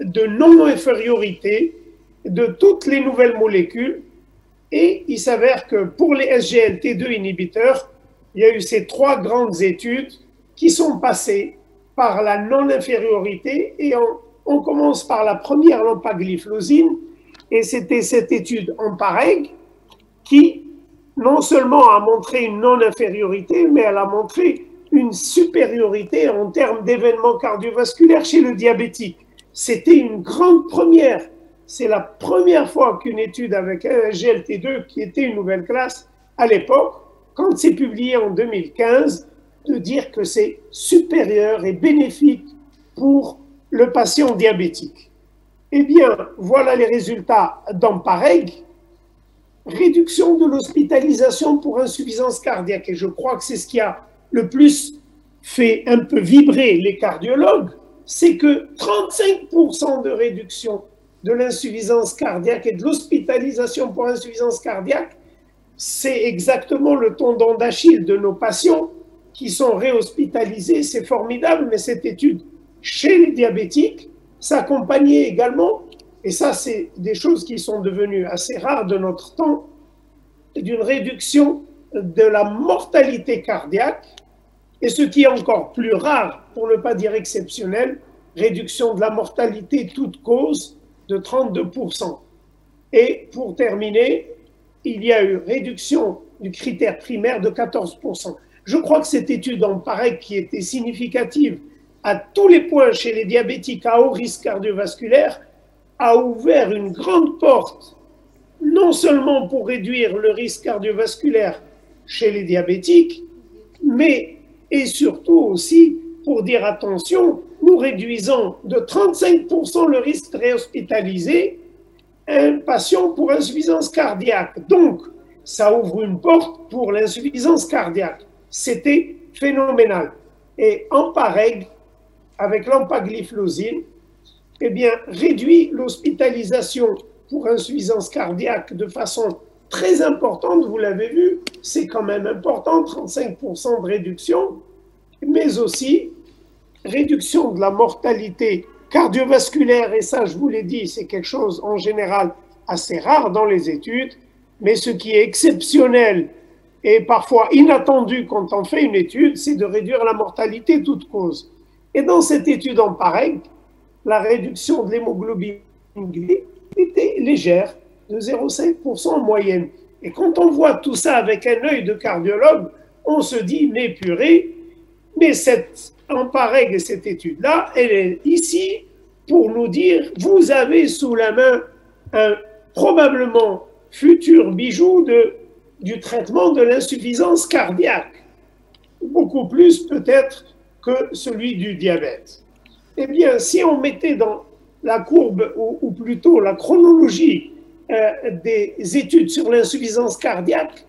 de non-infériorité de toutes les nouvelles molécules. Et il s'avère que pour les SGLT2 inhibiteurs, il y a eu ces 3 grandes études qui sont passées par la non-infériorité, et on commence par la première, l'empagliflozine, et c'était cette étude EMPA-REG qui non seulement a montré une non-infériorité, mais elle a montré une supériorité en termes d'événements cardiovasculaires chez le diabétique. C'était une grande première. C'est la première fois qu'une étude avec un SGLT2, qui était une nouvelle classe à l'époque, quand c'est publié en 2015, de dire que c'est supérieur et bénéfique pour le patient diabétique. Eh bien, voilà les résultats d'EMPA-REG. Réduction de l'hospitalisation pour insuffisance cardiaque. Et je crois que c'est ce qui a le plus fait un peu vibrer les cardiologues, c'est que 35% de réduction de l'insuffisance cardiaque et de l'hospitalisation pour insuffisance cardiaque, c'est exactement le tendon d'Achille de nos patients qui sont réhospitalisés. C'est formidable, mais cette étude chez les diabétiques s'accompagnait également, et ça c'est des choses qui sont devenues assez rares de notre temps, d'une réduction de la mortalité cardiaque, et ce qui est encore plus rare, pour ne pas dire exceptionnel, réduction de la mortalité toute cause de 32%. Et pour terminer, il y a eu réduction du critère primaire de 14%. Je crois que cette étude EMPA-REG, qui était significative à tous les points chez les diabétiques à haut risque cardiovasculaire, a ouvert une grande porte, non seulement pour réduire le risque cardiovasculaire chez les diabétiques, mais et surtout aussi pour dire attention, nous réduisons de 35% le risque de réhospitaliser un patient pour insuffisance cardiaque. Donc, ça ouvre une porte pour l'insuffisance cardiaque. C'était phénoménal. Et EMPA-REG, avec l'empagliflozine, eh bien, réduit l'hospitalisation pour insuffisance cardiaque de façon très importante. Vous l'avez vu, c'est quand même important, 35% de réduction, mais aussi réduction de la mortalité cardiovasculaire, et ça, je vous l'ai dit, c'est quelque chose en général assez rare dans les études, mais ce qui est exceptionnel et parfois inattendu quand on fait une étude, c'est de réduire la mortalité toute cause. Et dans cette étude en pareil, la réduction de l'hémoglobine glycée était légère, de 0,5% en moyenne. Et quand on voit tout ça avec un œil de cardiologue, on se dit, mais purée, mais en pareil, cette étude-là, elle est ici pour nous dire, vous avez sous la main un probablement futur bijou du traitement de l'insuffisance cardiaque, beaucoup plus peut-être que celui du diabète. Eh bien, si on mettait dans la courbe, ou plutôt la chronologie des études sur l'insuffisance cardiaque,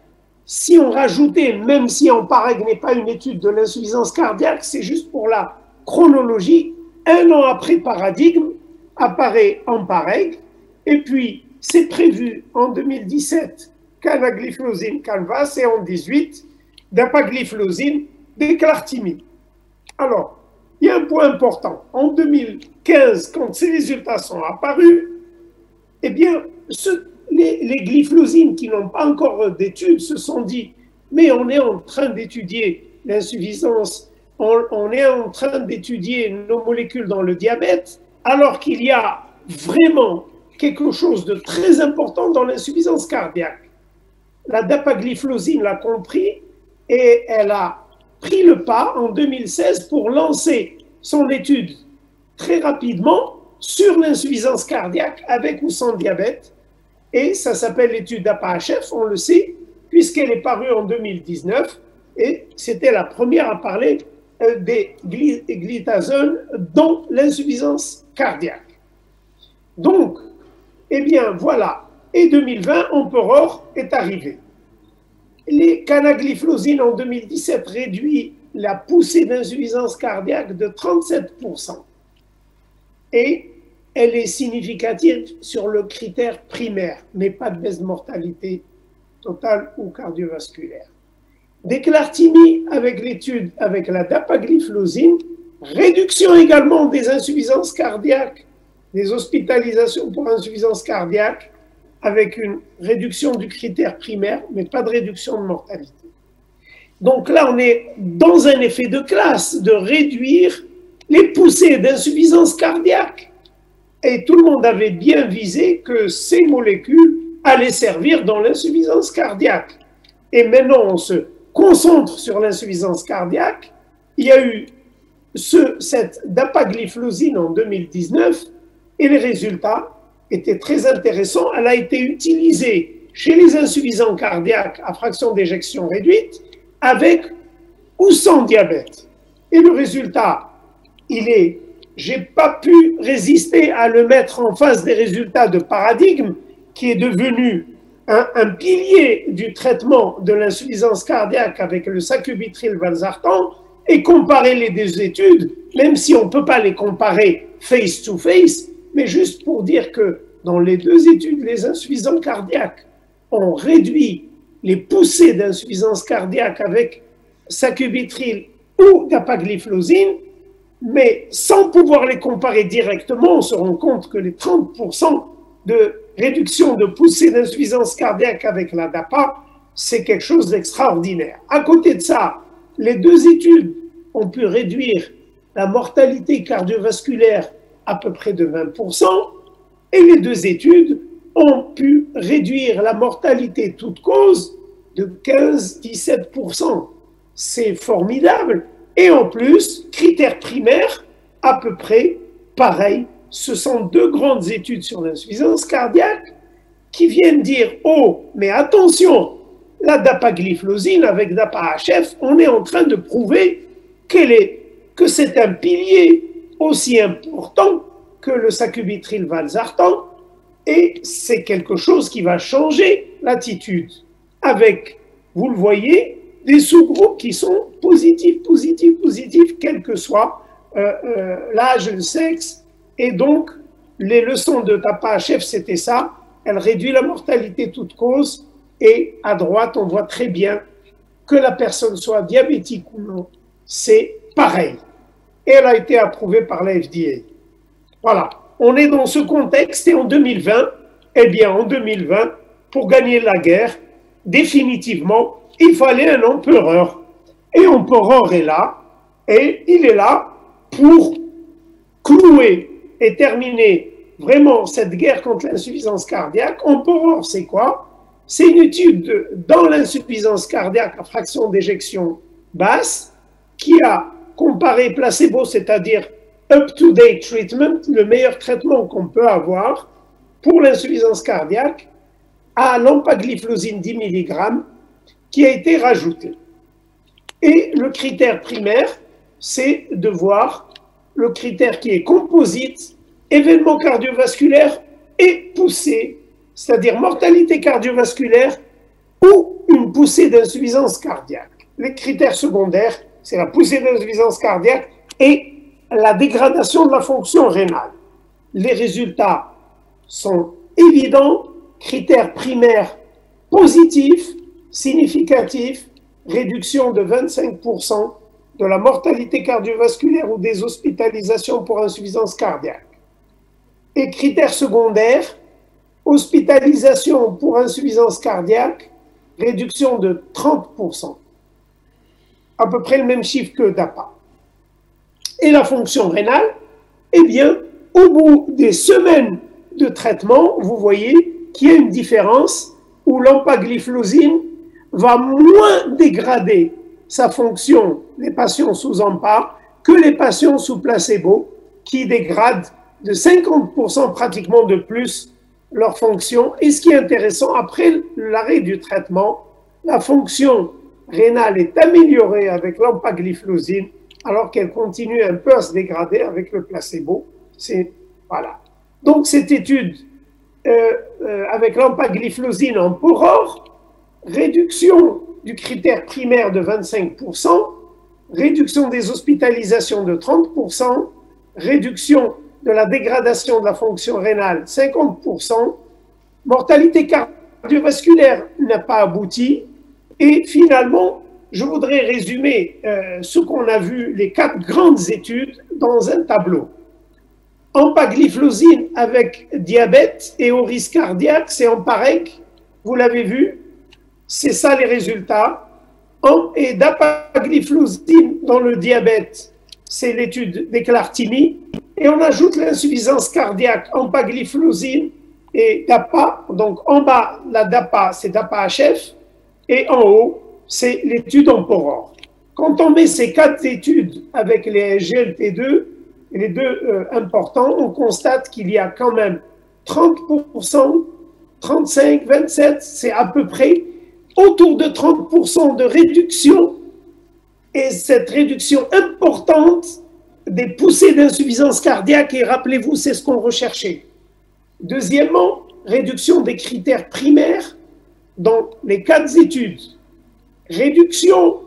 si on rajoutait, même si en pareil n'est pas une étude de l'insuffisance cardiaque, c'est juste pour la chronologie, 1 an après paradigme apparaît en pareil, et puis c'est prévu en 2017 canagliflozine Canvas et en 2018 dapagliflozine déclartimie. Alors, il y a un point important. En 2015, quand ces résultats sont apparus, eh bien, les glyphlosines qui n'ont pas encore d'études se sont dit, mais on est en train d'étudier l'insuffisance, on est en train d'étudier nos molécules dans le diabète, alors qu'il y a vraiment quelque chose de très important dans l'insuffisance cardiaque. La dapagliflozine l'a compris et elle a pris le pas en 2016 pour lancer son étude très rapidement sur l'insuffisance cardiaque avec ou sans diabète. Et ça s'appelle l'étude DAPA-HF, on le sait, puisqu'elle est parue en 2019 et c'était la première à parler des glitazones dans l'insuffisance cardiaque. Donc, eh bien voilà, et 2020, Emperor est arrivé. Les canagliflozines en 2017 réduit la poussée d'insuffisance cardiaque de 37%. Et elle est significative sur le critère primaire, mais pas de baisse de mortalité totale ou cardiovasculaire. Déclartimie avec l'étude avec la dapagliflozine, réduction également des insuffisances cardiaques, des hospitalisations pour insuffisance cardiaque, avec une réduction du critère primaire, mais pas de réduction de mortalité. Donc là, on est dans un effet de classe, de réduire les poussées d'insuffisance cardiaque. Et tout le monde avait bien visé que ces molécules allaient servir dans l'insuffisance cardiaque. Et maintenant, on se concentre sur l'insuffisance cardiaque. Il y a eu cette dapagliflozine en 2019, et les résultats étaient très intéressants. Elle a été utilisée chez les insuffisants cardiaques à fraction d'éjection réduite, avec ou sans diabète. Et le résultat, j'ai pas pu résister à le mettre en face des résultats de paradigme, qui est devenu un pilier du traitement de l'insuffisance cardiaque avec le sacubitril/valsartan, et comparer les deux études, même si on ne peut pas les comparer face to face, mais juste pour dire que dans les deux études, les insuffisants cardiaques ont réduit les poussées d'insuffisance cardiaque avec sacubitril ou dapagliflozine, mais sans pouvoir les comparer directement, on se rend compte que les 30% de réduction de poussée d'insuffisance cardiaque avec la DAPA, c'est quelque chose d'extraordinaire. À côté de ça, les deux études ont pu réduire la mortalité cardiovasculaire à peu près de 20%, et les deux études ont pu réduire la mortalité toute cause de 15-17%. C'est formidable. Et en plus, critères primaires, à peu près pareil. Ce sont deux grandes études sur l'insuffisance cardiaque qui viennent dire « Oh, mais attention, la dapagliflozine avec DAPA-HF, on est en train de prouver que c'est un pilier aussi important que le sacubitril/valsartan, et c'est quelque chose qui va changer l'attitude. Avec, vous le voyez, des sous-groupes qui sont positifs, quel que soit l'âge, le sexe. Et donc, les leçons de DAPA-HF, c'était ça. Elle réduit la mortalité toute cause. Et à droite, on voit très bien que la personne soit diabétique ou non, c'est pareil. Et elle a été approuvée par la FDA. Voilà. On est dans ce contexte et en 2020, Eh bien, en 2020, pour gagner la guerre, définitivement, il fallait un empereur. Et l'empereur est là, et il est là pour clouer et terminer vraiment cette guerre contre l'insuffisance cardiaque. Empereur, c'est quoi? C'est une étude dans l'insuffisance cardiaque à fraction d'éjection basse qui a comparé placebo, c'est-à-dire up-to-date treatment, le meilleur traitement qu'on peut avoir pour l'insuffisance cardiaque, à l'empagliflozine 10 mg qui a été rajouté. Et le critère primaire, c'est de voir le critère qui est composite, événement cardiovasculaire et poussée, c'est-à-dire mortalité cardiovasculaire ou une poussée d'insuffisance cardiaque. Les critères secondaires, c'est la poussée d'insuffisance cardiaque et la dégradation de la fonction rénale. Les résultats sont évidents, critères primaires positifs, significatifs, réduction de 25% de la mortalité cardiovasculaire ou des hospitalisations pour insuffisance cardiaque. Et critères secondaires, hospitalisation pour insuffisance cardiaque, réduction de 30%. À peu près le même chiffre que DAPA. Et la fonction rénale, eh bien, au bout des semaines de traitement, vous voyez qu'il y a une différence où l'empagliflozine va moins dégrader sa fonction, les patients sous AMPA, que les patients sous placebo, qui dégradent de 50% pratiquement de plus leur fonction. Et ce qui est intéressant, après l'arrêt du traitement, la fonction rénale est améliorée avec l'empagliflozine, alors qu'elle continue un peu à se dégrader avec le placebo. Voilà. Donc cette étude avec l'empagliflozine en Poror, réduction du critère primaire de 25%, réduction des hospitalisations de 30%, réduction de la dégradation de la fonction rénale 50%, mortalité cardiovasculaire n'a pas abouti, et finalement, je voudrais résumer ce qu'on a vu, les 4 grandes études, dans un tableau. Empagliflozine avec diabète et haut risque cardiaque, c'est EMPA-REG, vous l'avez vu, c'est ça les résultats. Et dapagliflozine dans le diabète, c'est l'étude d'Eclartini. Et on ajoute l'insuffisance cardiaque, empagliflozine et DAPA. Donc en bas, la DAPA, c'est DAPA-HF. Et en haut, c'est l'étude en Poror. Quand on met ces 4 études avec les GLT2, les deux importants, on constate qu'il y a quand même 30%, 35%, 27%, c'est à peu près autour de 30% de réduction, et cette réduction importante des poussées d'insuffisance cardiaque, et rappelez-vous, c'est ce qu'on recherchait. Deuxièmement, réduction des critères primaires dans les 4 études. Réduction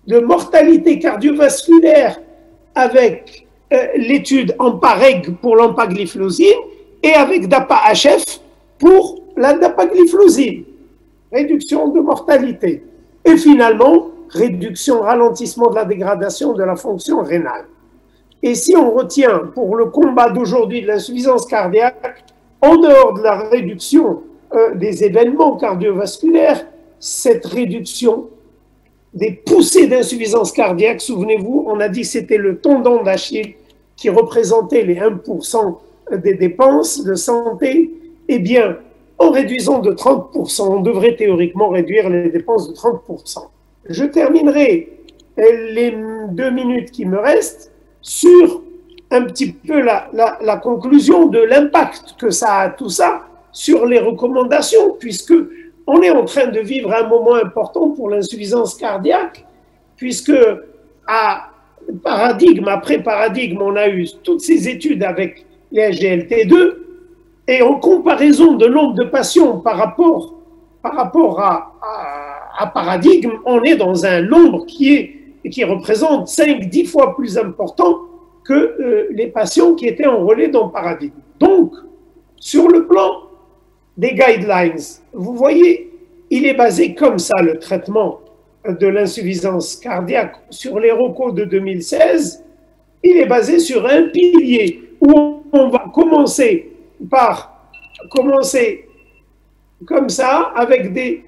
de mortalité cardiovasculaire avec l'étude EMPA-REG pour l'empagliflozine et avec DAPA-HF pour la dapagliflozine. Réduction de mortalité. Et finalement, réduction, ralentissement de la dégradation de la fonction rénale. Et si on retient pour le combat d'aujourd'hui de l'insuffisance cardiaque, en dehors de la réduction des événements cardiovasculaires, cette réduction des poussées d'insuffisance cardiaque, souvenez-vous, on a dit que c'était le tendon d'Achille qui représentait les 1% des dépenses de santé. Eh bien, en réduisant de 30%, on devrait théoriquement réduire les dépenses de 30%. Je terminerai les 2 minutes qui me restent sur un petit peu la conclusion de l'impact que ça a tout ça sur les recommandations, puisque on est en train de vivre un moment important pour l'insuffisance cardiaque, puisque paradigme après paradigme, on a eu toutes ces études avec les SGLT2, et en comparaison de nombre de patients par rapport à paradigme, on est dans un nombre qui représente 5-10 fois plus important que les patients qui étaient enrôlés dans paradigme. Donc, sur le plan des guidelines, vous voyez, il est basé comme ça, le traitement de l'insuffisance cardiaque sur les recos de 2016. Il est basé sur un pilier où on va commencer par commencer comme ça, avec des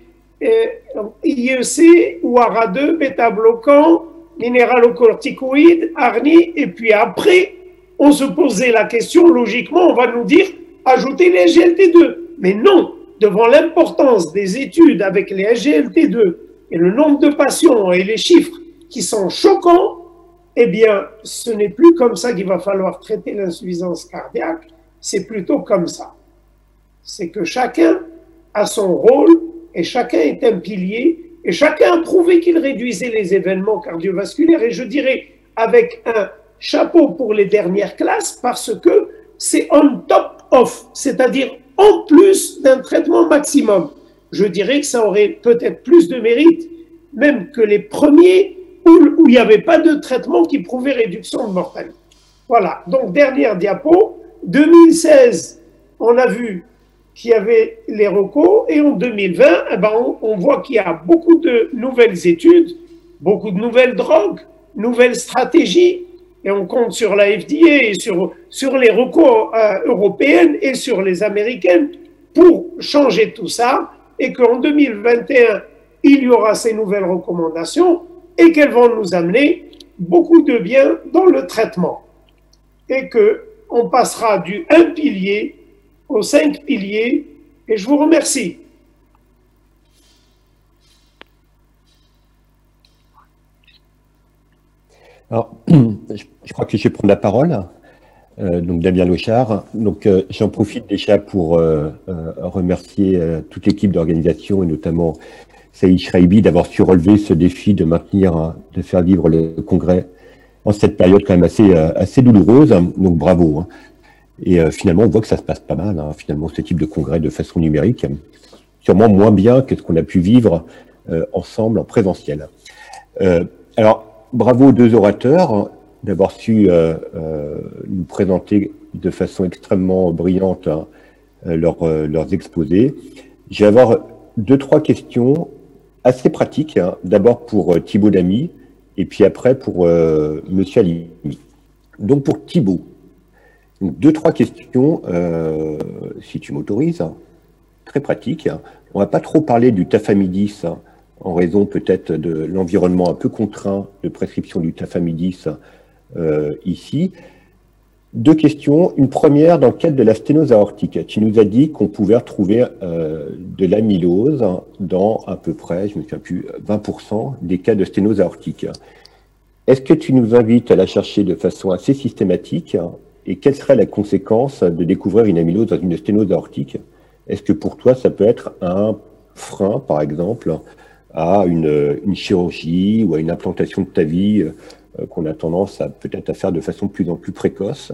IEC ou ARA2, bêta-bloquants, minéralocorticoïdes, ARNI, et puis après, on se posait la question, logiquement, on va nous dire, ajouter les SGLT2. Mais non, devant l'importance des études avec les SGLT2 et le nombre de patients et les chiffres qui sont choquants, eh bien, ce n'est plus comme ça qu'il va falloir traiter l'insuffisance cardiaque, c'est plutôt comme ça. C'est que chacun a son rôle et chacun est un pilier et chacun a prouvé qu'il réduisait les événements cardiovasculaires, et je dirais avec un chapeau pour les dernières classes parce que c'est on top of, c'est-à-dire en plus d'un traitement maximum. Je dirais que ça aurait peut-être plus de mérite même que les premiers où il n'y avait pas de traitement qui prouvait réduction de mortalité. Voilà, donc dernière diapo, 2016, on a vu qu'il y avait les recos, et en 2020, eh ben on voit qu'il y a beaucoup de nouvelles études, beaucoup de nouvelles drogues, nouvelles stratégies, et on compte sur la FDA et sur les recos européennes et sur les américaines pour changer tout ça, et qu'en 2021, il y aura ces nouvelles recommandations et qu'elles vont nous amener beaucoup de bien dans le traitement. Et qu'on passera du 1 pilier aux 5 piliers, et je vous remercie. Alors, je crois que je vais prendre la parole. Donc Damien Lochard. Donc j'en profite déjà pour remercier toute l'équipe d'organisation et notamment Saïd Shraibi d'avoir su relever ce défi de maintenir, de faire vivre le congrès en cette période quand même assez douloureuse. Donc bravo. Hein. Et finalement, on voit que ça se passe pas mal, hein, finalement, ce type de congrès de façon numérique. Sûrement moins bien que ce qu'on a pu vivre ensemble en présentiel. Alors, bravo aux deux orateurs d'avoir su nous présenter de façon extrêmement brillante leurs exposés. Je vais avoir 2-3 questions assez pratiques, hein. D'abord pour Thibaut Damy et puis après pour Monsieur Halimi. Donc pour Thibaut, 2-3 questions, si tu m'autorises, très pratiques. On va pas trop parler du tafamidis, en raison peut-être de l'environnement un peu contraint de prescription du tafamidis ici. 2 questions. Une première, dans le cadre de la sténose aortique. Tu nous as dit qu'on pouvait retrouver de l'amylose dans à peu près, je ne me souviens plus, 20% des cas de sténose aortique. Est-ce que tu nous invites à la chercher de façon assez systématique et quelle serait la conséquence de découvrir une amylose dans une sténose aortique? Est-ce que pour toi, ça peut être un frein, par exemple, à une chirurgie ou à une implantation de TAVI qu'on a tendance à peut-être à faire de façon de plus en plus précoce?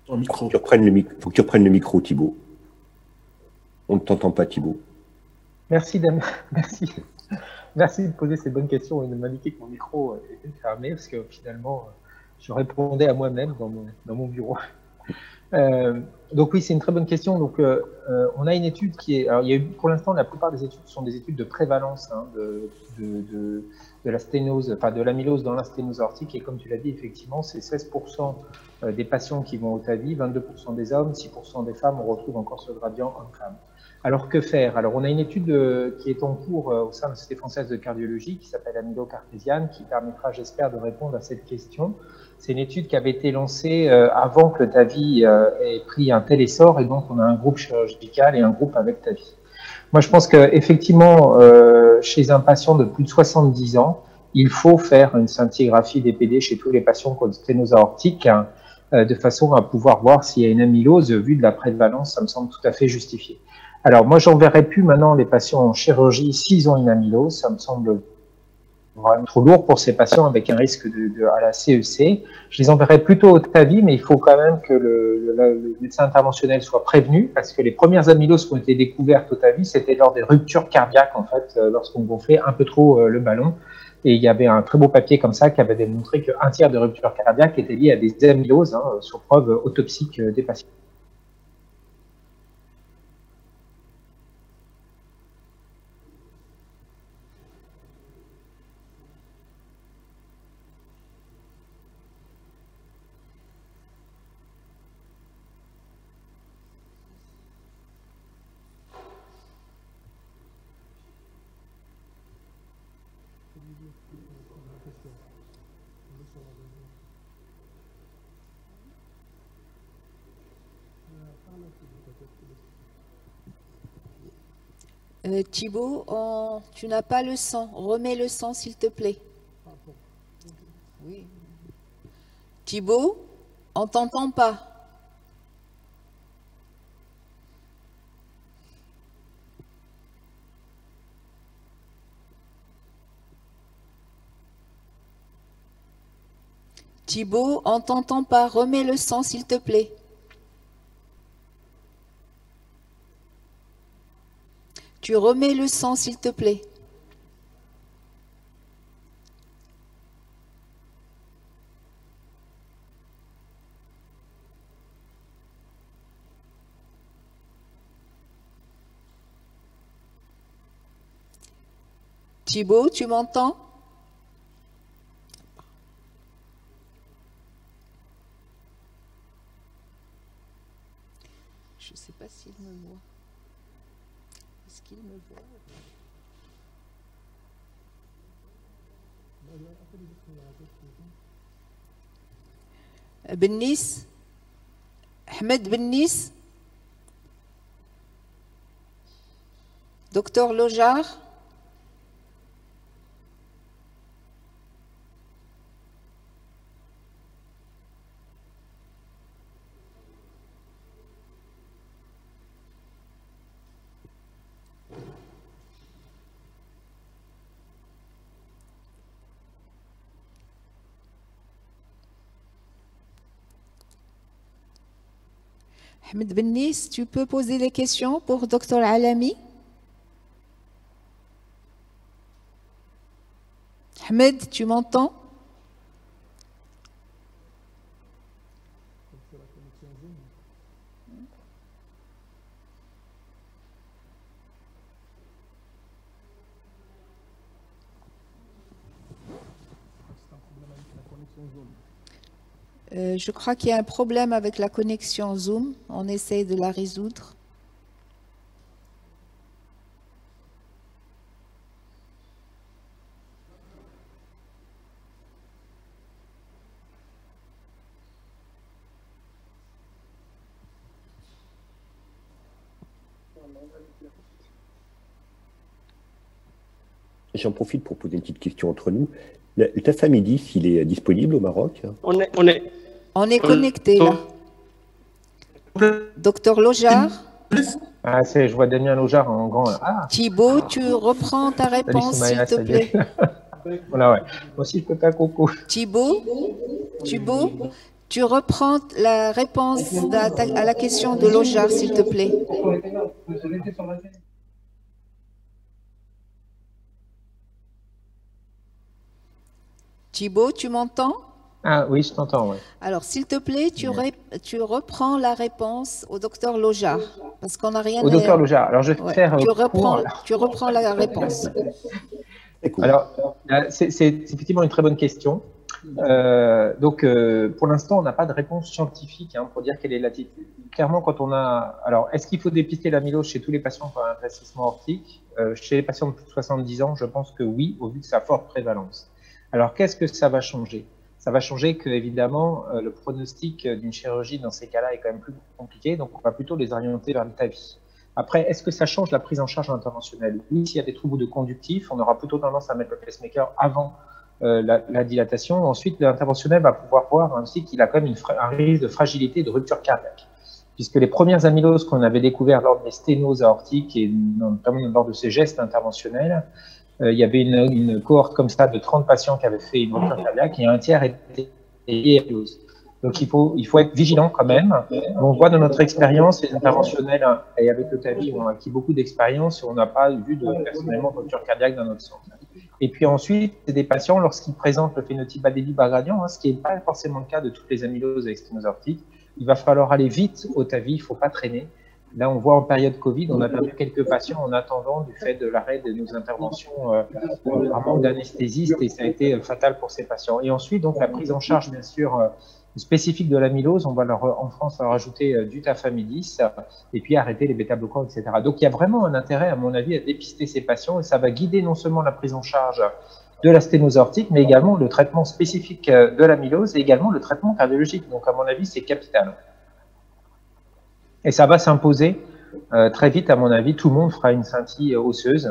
Ton micro. Faut que tu reprennes le micro, Thibaut. On ne t'entend pas, Thibaut. Merci, Damien. Merci. Merci de poser ces bonnes questions et de m'indiquer que mon micro était fermé, parce que finalement, je répondais à moi-même dans mon bureau. Donc oui, c'est une très bonne question. Donc, on a une étude qui est... Alors, il y a eu, pour l'instant, la plupart des études sont des études de prévalence hein, de la sténose, enfin de l'amylose dans la sténose aortique. Et comme tu l'as dit, effectivement, c'est 16% des patients qui vont au TAVI, 22% des hommes, 6% des femmes. On retrouve encore ce gradient homme-femme. Alors, que faire? Alors, on a une étude qui est en cours au sein de la Société française de cardiologie qui s'appelle Amylocartésiane, qui permettra, j'espère, de répondre à cette question. C'est une étude qui avait été lancée avant que le TAVI ait pris un tel essor, et donc on a un groupe chirurgical et un groupe avec TAVI. Moi, je pense qu'effectivement, chez un patient de plus de 70 ans, il faut faire une scintigraphie DPD chez tous les patients qui ont une sténose aortique, hein, de façon à pouvoir voir s'il y a une amylose. Vu de la prévalence, ça me semble tout à fait justifié. Alors, moi, j'enverrai plus maintenant les patients en chirurgie s'ils ont une amylose. Ça me semble vraiment trop lourd pour ces patients avec un risque à la CEC. Je les enverrai plutôt au TAVI, mais il faut quand même que le médecin interventionnel soit prévenu, parce que les premières amyloses qui ont été découvertes au TAVI, c'était lors des ruptures cardiaques, en fait, lorsqu'on gonflait un peu trop le ballon. Et il y avait un très beau papier comme ça qui avait démontré qu'un tiers des ruptures cardiaques étaient liées à des amyloses, hein, sur preuve autopsique des patients. Thibaut, tu n'as pas le son. Remets le son, s'il te plaît. Oui. Thibaut, on t'entend pas. Thibaut, on t'entend pas. Remets le son, s'il te plaît. Tu remets le son, s'il te plaît. Thibaut, tu m'entends? Je ne sais pas s'il me voit. Est-ce qu'il me voit? Bennis? Ahmed Bennis? Docteur Lojar? Ahmed Bennis, tu peux poser des questions pour Dr Alami? Ahmed, tu m'entends? Je crois qu'il y a un problème avec la connexion Zoom. On essaye de la résoudre. J'en profite pour poser une petite question entre nous. Le tafamidis, il est disponible au Maroc? On est connecté là. Docteur Lojar? Ah, je vois Damien Lojar en grand. Ah. Thibaut, tu reprends ta réponse, s'il te plaît. Voilà, ouais. Moi aussi, je peux pas coucou. Thibaut, tu reprends la réponse à la question de Lojar, s'il te plaît. Thibaut, tu m'entends? Ah oui, je t'entends, oui. Alors, s'il te plaît, tu reprends la réponse au docteur Lojar, parce qu'on n'a rien. Au docteur Lojar. Alors, je vais faire. Tu reprends la réponse. Alors, c'est effectivement une très bonne question. Donc, pour l'instant, on n'a pas de réponse scientifique pour dire quelle est l'attitude. Clairement, quand on a. Alors, est-ce qu'il faut dépister l'amylose chez tous les patients qui ont un rétrécissement aortique? Chez les patients de plus de 70 ans, je pense que oui, au vu de sa forte prévalence. Alors, qu'est-ce que ça va changer? Ça va changer que, évidemment, le pronostic d'une chirurgie dans ces cas-là est quand même plus compliqué, donc on va plutôt les orienter vers l'ETAVI. Après, est-ce que ça change la prise en charge interventionnelle? Oui, s'il y a des troubles de conductif, on aura plutôt tendance à mettre le pacemaker avant la dilatation. Ensuite, l'interventionnel va pouvoir voir aussi qu'il a quand même un risque de fragilité et de rupture cardiaque. Puisque les premières amyloses qu'on avait découvertes lors des sténoses aortiques et notamment lors de ces gestes interventionnels, il y avait une cohorte comme ça de 30 patients qui avaient fait une rupture cardiaque et un tiers était lié à l'amylose. Donc il faut être vigilant quand même. On voit dans notre expérience, les interventionnels et avec le TAVI ont acquis beaucoup d'expérience et on n'a pas vu personnellement de rupture cardiaque dans notre centre. Et puis ensuite, c'est des patients, lorsqu'ils présentent le phénotype ADB bas gradient, ce qui n'est pas forcément le cas de toutes les amyloses avec sténose aortique, il va falloir aller vite au TAVI, il ne faut pas traîner. Là, on voit en période Covid, on a perdu quelques patients en attendant du fait de l'arrêt de nos interventions un manque d'anesthésistes et ça a été fatal pour ces patients. Et ensuite, donc, la prise en charge, bien sûr, spécifique de l'amylose, on va en France leur ajouter du tafamidis et puis arrêter les bêta-bloquants, etc. Donc, il y a vraiment un intérêt, à mon avis, à dépister ces patients et ça va guider non seulement la prise en charge de la sténose aortique, mais également le traitement spécifique de l'amylose et également le traitement cardiologique. Donc, à mon avis, c'est capital. Et ça va s'imposer très vite, à mon avis. Tout le monde fera une scintille osseuse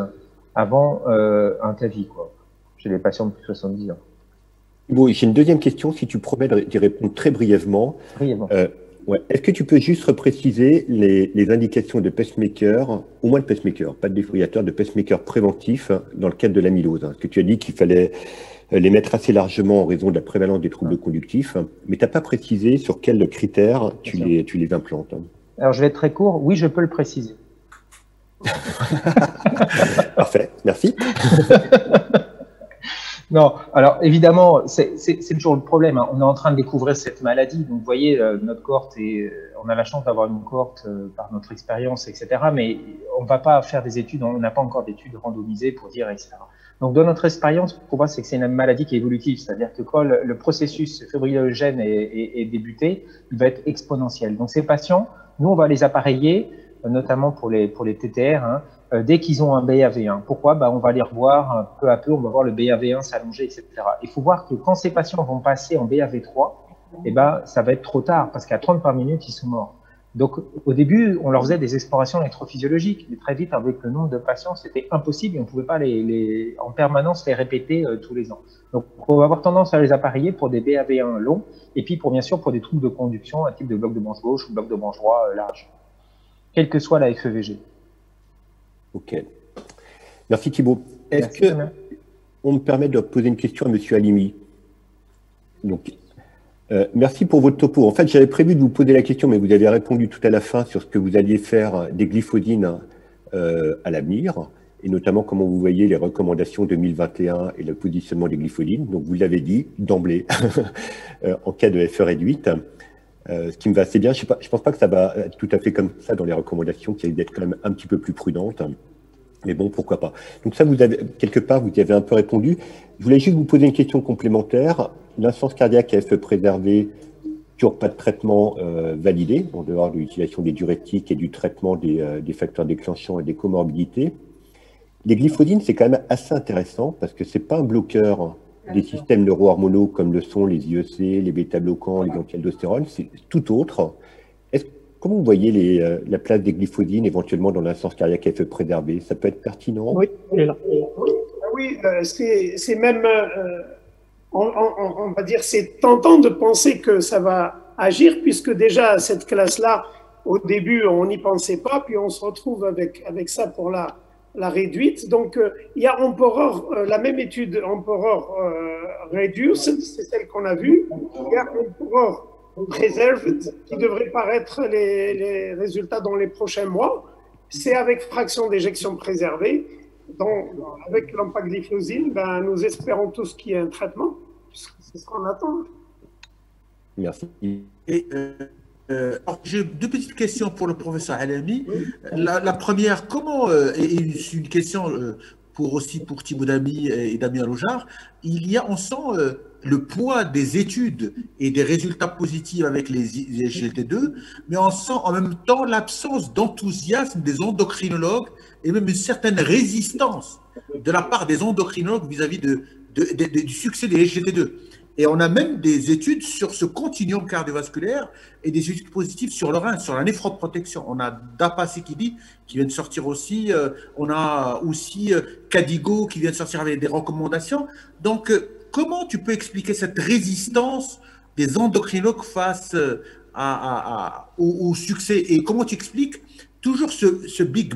avant un TAVI, quoi, chez les patients de plus de 70 ans. Bon, j'ai une deuxième question, si tu promets d'y répondre très brièvement. Brièvement. Ouais. Est-ce que tu peux juste repréciser les indications de pacemaker, au moins de pacemaker, pas de défibrillateur, de pacemaker préventif dans le cadre de l'amylose? Parce que tu as dit qu'il fallait les mettre assez largement en raison de la prévalence des troubles conductifs, mais tu n'as pas précisé sur quels critères tu les implantes. Alors, je vais être très court. Oui, je peux le préciser. Parfait, merci. Non, alors évidemment, c'est toujours le problème. Hein. On est en train de découvrir cette maladie. Donc, vous voyez, notre cohorte, on a la chance d'avoir une cohorte par notre expérience, etc. Mais on ne va pas faire des études, on n'a pas encore d'études randomisées pour dire, etc. Donc, dans notre expérience, pour moi, c'est que c'est une maladie qui est évolutive. C'est-à-dire que quand le processus fébrilogène est débuté, il va être exponentiel. Donc, ces patients, nous, on va les appareiller, notamment pour les TTR, hein, dès qu'ils ont un BAV1. Pourquoi? On va les revoir peu à peu, on va voir le BAV1 s'allonger, etc. Il faut voir que quand ces patients vont passer en BAV3, ça va être trop tard, parce qu'à 30 par minute, ils sont morts. Donc, au début, on leur faisait des explorations électrophysiologiques, mais très vite, avec le nombre de patients, c'était impossible et on ne pouvait pas en permanence les répéter tous les ans. Donc, on va avoir tendance à les appareiller pour des BAV1 longs, et puis, bien sûr, pour des troubles de conduction, un type de bloc de branche gauche ou bloc de branche droit large, quelle que soit la FEVG. Ok. Merci Thibaut. Est-ce qu'on me permet de poser une question à M. Halimi? Donc, merci pour votre topo. En fait, j'avais prévu de vous poser la question, mais vous avez répondu tout à la fin sur ce que vous alliez faire des glyphosines à l'avenir, et notamment comment vous voyez les recommandations 2021 et le positionnement des glyphosines. Donc, vous l'avez dit d'emblée, en cas de FE réduite. Ce qui me va assez bien. Je ne pense pas que ça va être tout à fait comme ça dans les recommandations, qui risquent d'être quand même un petit peu plus prudentes. Mais bon, pourquoi pas. Donc ça, vous avez, quelque part, vous y avez un peu répondu. Je voulais juste vous poser une question complémentaire. L'insuffisance cardiaque à FE préservée, toujours pas de traitement validé, en dehors de l'utilisation des diurétiques et du traitement des facteurs déclenchants et des comorbidités. Les glyphosines, c'est quand même assez intéressant parce que c'est pas un bloqueur des systèmes neurohormonaux comme le sont les IEC, les bêta-bloquants, les anti-aldostérone, c'est tout autre. Comment vous voyez la place des glyphosines éventuellement dans l'insuffisance cardiaque à FE préservée? Ça peut être pertinent? Oui, c'est même, on va dire, c'est tentant de penser que ça va agir, puisque déjà cette classe-là, au début, on n'y pensait pas, puis on se retrouve avec ça pour la réduite. Donc, il y a Emperor, la même étude Emperor Reduced, c'est celle qu'on a vue. Il y a Emperor Preserved, qui devrait paraître les résultats dans les prochains mois. C'est avec fraction d'éjection préservée. Donc, avec l'empagliflozine, nous espérons tous qu'il y ait un traitement. C'est ce qu'on attend. Merci. Et, j'ai deux petites questions pour le professeur Halimi. La première, et c'est une question pour Thibaut Damy et Damien Lojar, on sent le poids des études et des résultats positifs avec les GLT2, mais on sent en même temps l'absence d'enthousiasme des endocrinologues et même une certaine résistance de la part des endocrinologues vis-à-vis du succès des GLT2. Et on a même des études sur ce continuum cardiovasculaire et des études positives sur le rein, sur la néphroprotection. On a Dapa Sekidi qui vient de sortir aussi. On a aussi Cadigo qui vient de sortir avec des recommandations. Donc, comment tu peux expliquer cette résistance des endocrinologues face au succès? Et comment tu expliques toujours ce big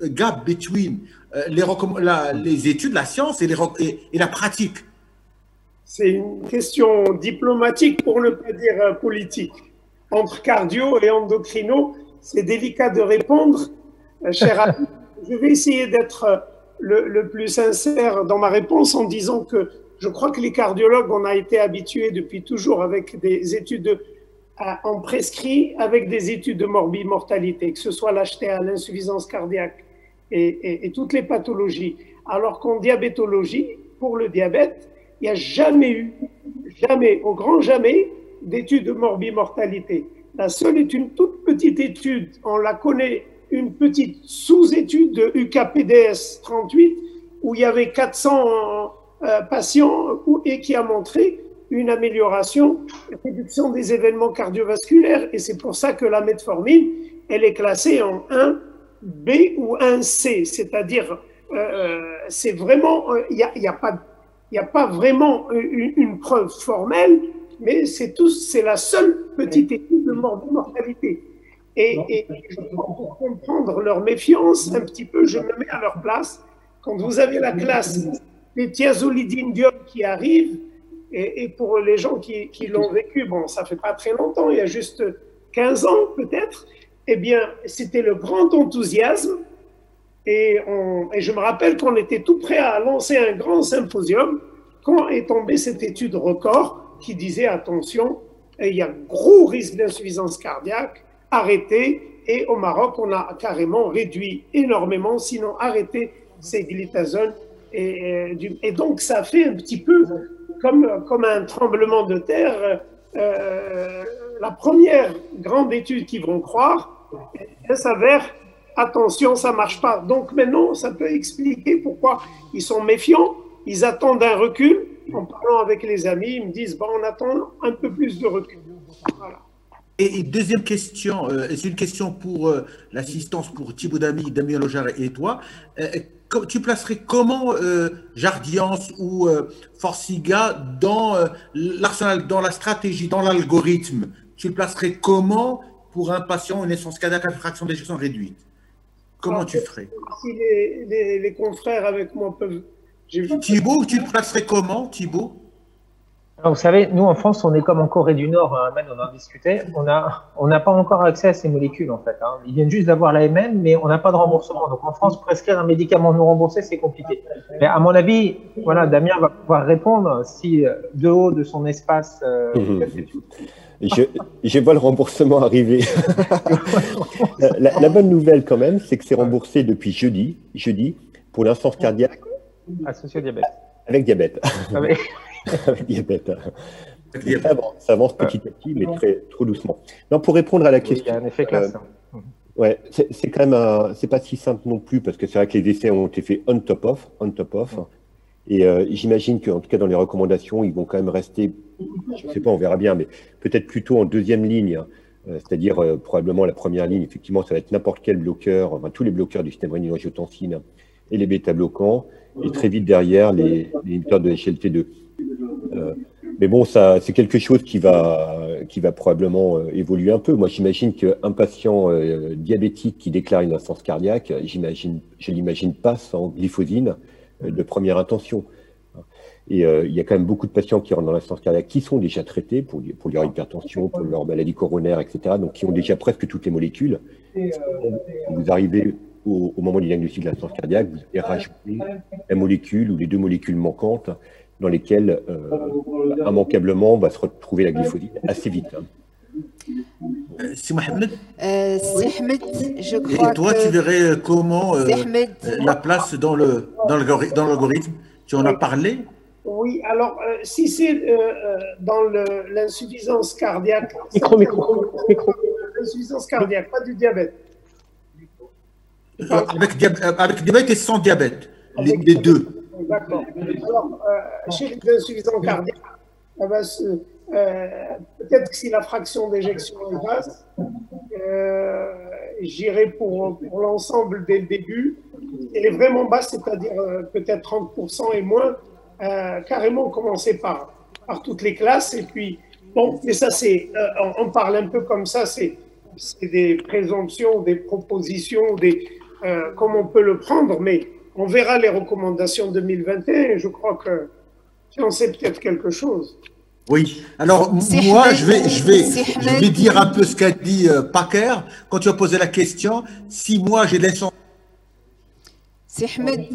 gap between les études, la science et la pratique? C'est une question diplomatique, pour ne pas dire politique. Entre cardio et endocrino, c'est délicat de répondre, cher ami. Je vais essayer d'être le plus sincère dans ma réponse en disant que je crois que les cardiologues, on a été habitués depuis toujours avec des études en prescrit, avec des études de morbimortalité, que ce soit l'HTA, l'insuffisance cardiaque et toutes les pathologies. Alors qu'en diabétologie, pour le diabète, il n'y a jamais, au grand jamais, d'études de morbimortalité. La seule est une toute petite étude, on la connaît, une petite sous-étude de UKPDS 38, où il y avait 400 patients et qui a montré une amélioration, une réduction des événements cardiovasculaires. Et c'est pour ça que la metformine, elle est classée en 1B ou 1C, c'est-à-dire, c'est vraiment, il n'y a pas vraiment une preuve formelle, mais c'est la seule petite étude de mortalité. Et pour comprendre leur méfiance, un petit peu, je me mets à leur place. Quand vous avez la classe des thiazolidine qui arrive, et pour les gens qui l'ont vécu, bon, ça fait pas très longtemps, il y a juste 15 ans peut-être, eh bien, c'était le grand enthousiasme. Et je me rappelle qu'on était tout prêt à lancer un grand symposium quand est tombée cette étude record qui disait, attention, il y a gros risque d'insuffisance cardiaque, arrêtez. Et au Maroc, on a carrément réduit énormément, sinon arrêté ces glitazones. Et donc, ça fait un petit peu comme un tremblement de terre. La première grande étude qu'ils vont croire, elle s'avère, attention, ça ne marche pas. Donc maintenant, ça peut expliquer pourquoi ils sont méfiants, ils attendent un recul. En parlant avec les amis, ils me disent, bon, on attend un peu plus de recul. Voilà. Et deuxième question, c'est une question pour l'assistance pour Thibaut Damy, Damien Lojar et toi. Tu placerais comment Jardiance ou Forxiga dans l'arsenal, dans la stratégie, dans l'algorithme? Tu le placerais comment pour un patient, une essence cardiaque à fraction d'éjection réduite? Comment tu ferais? Si les confrères avec moi peuvent... Thibaut, tu le placerais comment, Thibaut? Alors, vous savez, nous en France, on est comme en Corée du Nord, hein, Ahmed, on en discutait, on n'a pas encore accès à ces molécules en fait. Hein. Ils viennent juste d'avoir l'AMM, mais on n'a pas de remboursement. Donc en France, prescrire un médicament non remboursé, c'est compliqué. Mais à mon avis, voilà, Damien va pouvoir répondre si de haut de son espace. Je vois le remboursement arriver. La bonne nouvelle quand même, c'est que c'est remboursé depuis jeudi, pour l'insuffisance cardiaque. Associé au diabète. Avec diabète. Avec... Avec diabète. Ça avance petit à petit, mais trop doucement. Non, pour répondre à la question. Il y a un effet classe. Ouais, c'est quand même c'est pas si simple non plus, parce que c'est vrai que les essais ont été faits on top of. Et j'imagine qu'en tout cas dans les recommandations, ils vont quand même rester, je ne sais pas, on verra bien, mais peut-être plutôt en deuxième ligne, c'est-à-dire probablement la première ligne, effectivement, ça va être n'importe quel bloqueur, enfin tous les bloqueurs du système rénine-angiotensine et les bêta-bloquants, et très vite derrière les inhibiteurs de SGLT2. Mais bon, ça, c'est quelque chose qui va probablement évoluer un peu. Moi, j'imagine qu'un patient diabétique qui déclare une insuffisance cardiaque, je l'imagine pas sans glyphosine de première intention. Et il y a quand même beaucoup de patients qui rentrent dans l'insuffisance cardiaque qui sont déjà traités pour leur hypertension, pour leur maladie coronaire, etc. Donc, qui ont déjà presque toutes les molécules. Vous arrivez au moment du diagnostic de l'insuffisance cardiaque, vous allez rajouter la molécule ou les deux molécules manquantes dans lesquelles, immanquablement, va se retrouver la glyphosine assez vite. Si Mohamed, je crois et toi, tu verrais comment la place dans l'algorithme? Tu en as parlé? Oui, alors, si c'est dans l'insuffisance cardiaque... Micro. L'insuffisance cardiaque, pas du diabète. Avec diabète et sans diabète, les deux. D'accord. Alors, chez les insuffisants cardiaques, peut-être que si la fraction d'éjection est basse, j'irai pour l'ensemble dès le début. Elle est vraiment basse, c'est-à-dire peut-être 30% et moins, carrément commencer par toutes les classes. Et puis, bon, mais ça, c'est, on parle un peu comme ça, c'est des présomptions, des propositions, comme on peut le prendre, mais on verra les recommandations 2021 et je crois que on sait peut-être quelque chose. Oui, alors moi je vais dire un peu ce qu'a dit Packer quand tu as posé la question. Si moi j'ai l'intention. C'est Ahmed.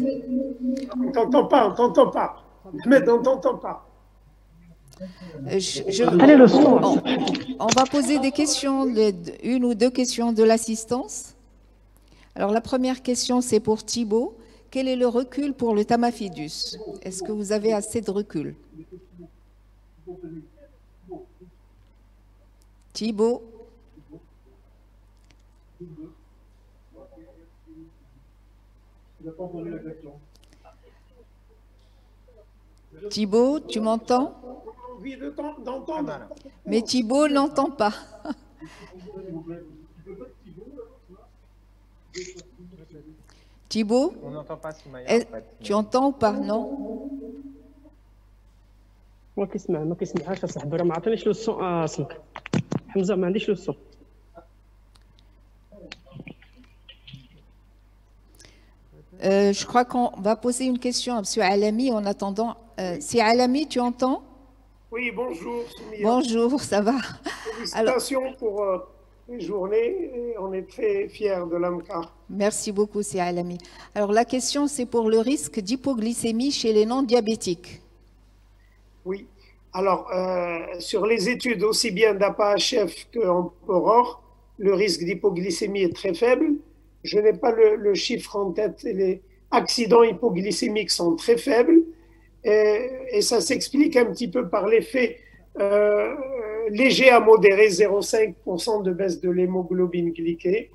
On t'entend pas. Ahmed, on t'entend pas. Quel est le son? On va poser des questions, une ou deux questions de l'assistance. Alors la première question c'est pour Thibaut. Quel est le recul pour le Tamiflu? Est-ce que vous avez assez de recul? Thibaut. Thibaut, tu m'entends? On a envie d'entendre. Mais Thibaut n'entend pas. Thibaut, On n'entend pas Soumaya. tu entends ou pas? Non? ما كيسمعهاش اصاحبي، راه ما عطانيش لو الصون اسمك حمزه، ما عنديش لو الصون. Je crois qu'on va poser une question à M. Alami en attendant. Si Alami, tu entends? Oui, bonjour. Soumia. Bonjour, ça va? Félicitations pour les journées. Et on est très fiers de l'AMCA. Merci beaucoup, c'est Alami. Alors la question, c'est pour le risque d'hypoglycémie chez les non-diabétiques. Oui. Alors, sur les études aussi bien d'APA-HF qu'Emperor, le risque d'hypoglycémie est très faible. Je n'ai pas le chiffre en tête. Les accidents hypoglycémiques sont très faibles. Et ça s'explique un petit peu par l'effet léger à modéré, 0,5% de baisse de l'hémoglobine glyquée.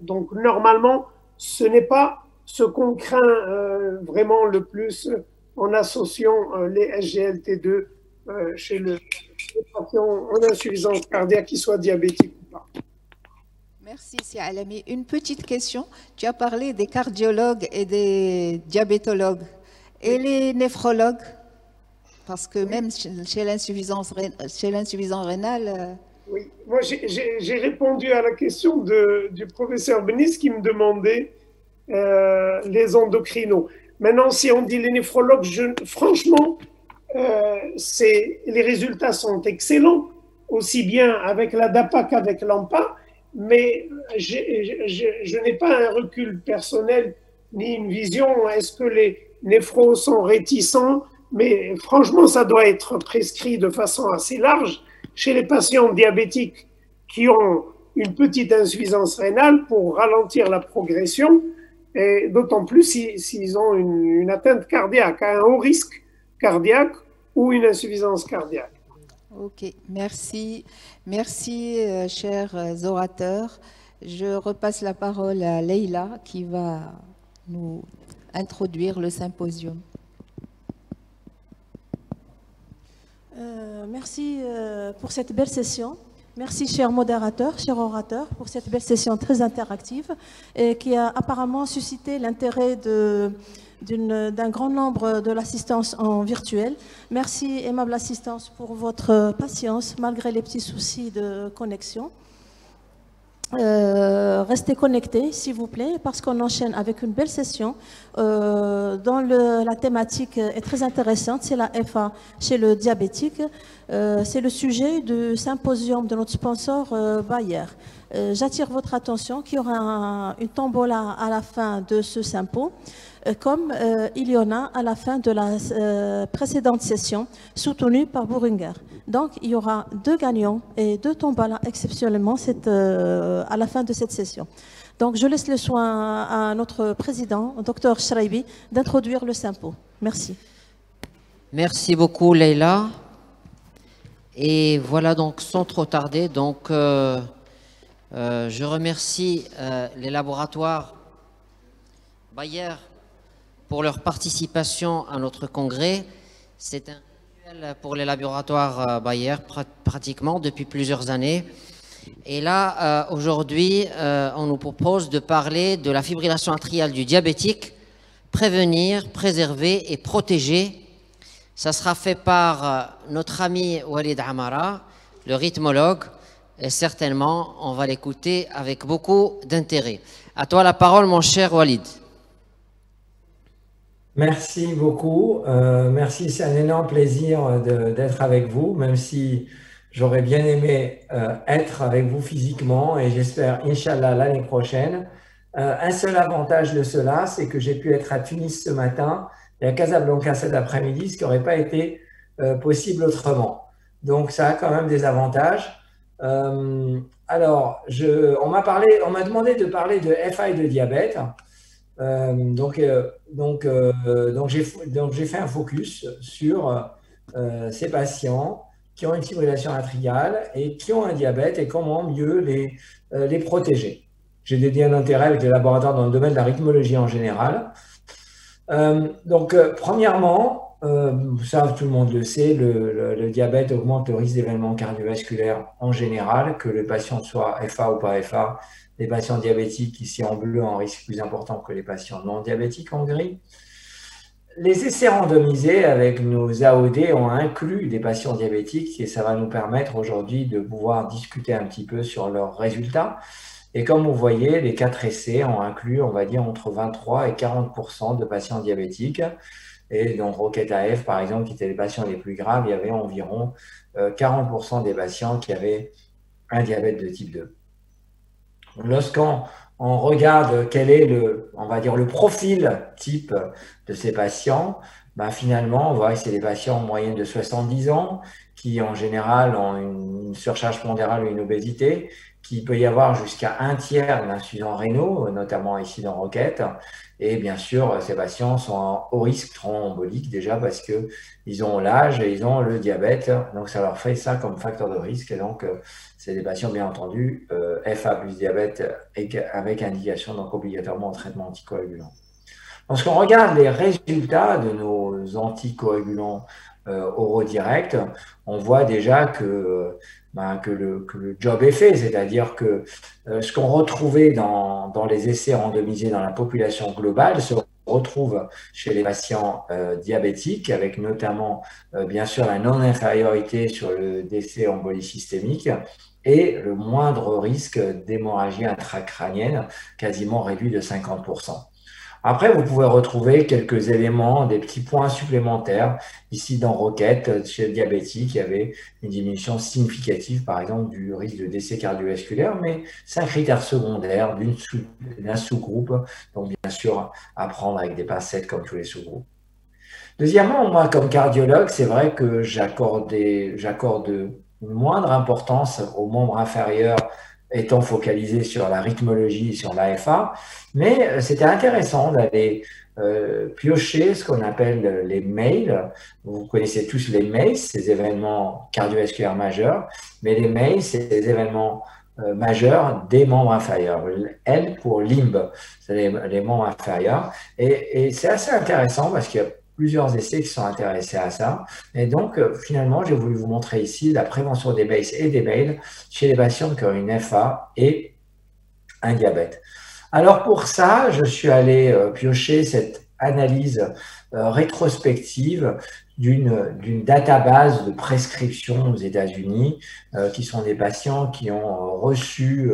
Donc, normalement, ce n'est pas ce qu'on craint vraiment le plus en associant les SGLT2 chez le patient en insuffisance cardiaque, qu'il soit diabétique ou pas. Merci, c'est Alami. Une petite question. Tu as parlé des cardiologues et des diabétologues. Et les néphrologues? Parce que même chez l'insuffisance rénale... Oui, moi j'ai répondu à la question du professeur Benis qui me demandait les endocrinos. Maintenant, si on dit les néphrologues, franchement, les résultats sont excellents, aussi bien avec la DAPA qu'avec l'AMPA, mais je n'ai pas un recul personnel ni une vision. Est-ce que les néphros sont réticents? Mais franchement, ça doit être prescrit de façon assez large chez les patients diabétiques qui ont une petite insuffisance rénale pour ralentir la progression, et d'autant plus s'ils ont une atteinte cardiaque, un haut risque cardiaque ou une insuffisance cardiaque. Ok, merci. Merci, chers orateurs. Je repasse la parole à Leïla qui va nous introduire le symposium. Merci pour cette belle session. Merci, chers modérateurs, chers orateurs, pour cette belle session très interactive et qui a apparemment suscité l'intérêt d'un grand nombre de l'assistance en virtuel. Merci, aimable assistance, pour votre patience malgré les petits soucis de connexion. Restez connectés, s'il vous plaît, parce qu'on enchaîne avec une belle session dont la thématique est très intéressante. C'est la FA chez le diabétique. C'est le sujet du symposium de notre sponsor Bayer. J'attire votre attention qu'il y aura une tombola à la fin de ce sympo, comme il y en a à la fin de la précédente session, soutenue par Boehringer. Donc, il y aura 2 gagnants et 2 tombolas exceptionnellement à la fin de cette session. Donc, je laisse le soin à notre président, Dr Shraibi, d'introduire le sympo. Merci. Merci beaucoup, Leïla. Et voilà, donc, sans trop tarder, donc, je remercie les laboratoires Bayer pour leur participation à notre congrès. C'est un rituel pour les laboratoires Bayer pratiquement depuis plusieurs années. Et là, aujourd'hui, on nous propose de parler de la fibrillation atriale du diabétique, prévenir, préserver et protéger. Ça sera fait par notre ami Walid Amara, le rythmologue, et certainement, on va l'écouter avec beaucoup d'intérêt. À toi la parole, mon cher Walid. Merci beaucoup. Merci, c'est un énorme plaisir d'être avec vous, même si j'aurais bien aimé être avec vous physiquement et j'espère, Inch'Allah, l'année prochaine. Un seul avantage de cela, c'est que j'ai pu être à Tunis ce matin et à Casablanca cet après-midi, ce qui n'aurait pas été possible autrement. Donc, ça a quand même des avantages. Alors, on m'a demandé de parler de FA et de diabète. Donc j'ai fait un focus sur ces patients qui ont une fibrillation atriale et qui ont un diabète et comment mieux les protéger. J'ai des liens d'intérêt avec les laboratoires dans le domaine de la rythmologie en général. Premièrement, ça, tout le monde le sait, le diabète augmente le risque d'événements cardiovasculaires en général, que le patient soit FA ou pas FA. Les patients diabétiques, ici en bleu, ont un risque plus important que les patients non diabétiques en gris. Les essais randomisés avec nos AOD ont inclus des patients diabétiques et ça va nous permettre aujourd'hui de pouvoir discuter un petit peu sur leurs résultats. Et comme vous voyez, les 4 essais ont inclus, on va dire, entre 23 et 40% de patients diabétiques. Et donc, Rocket AF, par exemple, qui étaient les patients les plus graves, il y avait environ 40% des patients qui avaient un diabète de type 2. Lorsqu'on regarde quel est on va dire, le profil type de ces patients, ben finalement, on voit que c'est des patients en moyenne de 70 ans qui, en général, ont une surcharge pondérale ou une obésité, qui peut y avoir jusqu'à un tiers d'insuffisants rénaux, notamment ici dans Rocket. Et bien sûr, ces patients sont en haut risque thromboembolique déjà parce qu'ils ont l'âge et ils ont le diabète. Donc, ça leur fait ça comme facteur de risque. Et donc, c'est des patients, bien entendu, FA plus diabète avec indication, donc obligatoirement en traitement anticoagulant. Lorsqu'on regarde les résultats de nos anticoagulants oraux directs, on voit déjà que le job est fait, c'est-à-dire que ce qu'on retrouvait dans les essais randomisés dans la population globale se retrouve chez les patients diabétiques, avec notamment, bien sûr, la non-infériorité sur le décès embolie systémique et le moindre risque d'hémorragie intracrânienne, quasiment réduit de 50%. Après, vous pouvez retrouver quelques éléments, des petits points supplémentaires. Ici, dans Rocket, chez le diabétique, il y avait une diminution significative, par exemple, du risque de décès cardiovasculaire, mais c'est un critère secondaire d'un sous-groupe. Donc, bien sûr, à prendre avec des pincettes comme tous les sous-groupes. Deuxièmement, moi, comme cardiologue, c'est vrai que j'accorde une moindre importance aux membres inférieurs étant focalisé sur la rythmologie, sur l'AFA, mais c'était intéressant d'aller piocher ce qu'on appelle les MAIL. Vous connaissez tous les MAIS, ces événements cardiovasculaires majeurs, mais les MAIS, c'est des événements majeurs des membres inférieurs. L pour limbe, c'est les membres inférieurs. Et c'est assez intéressant parce qu'il y a plusieurs essais qui sont intéressés à ça. Et donc, finalement, j'ai voulu vous montrer ici la prévention des MAIS et des MAIL chez les patients qui ont une FA et un diabète. Alors, pour ça, je suis allé piocher cette analyse rétrospective d'une database de prescription aux États-Unis, qui sont des patients qui ont reçu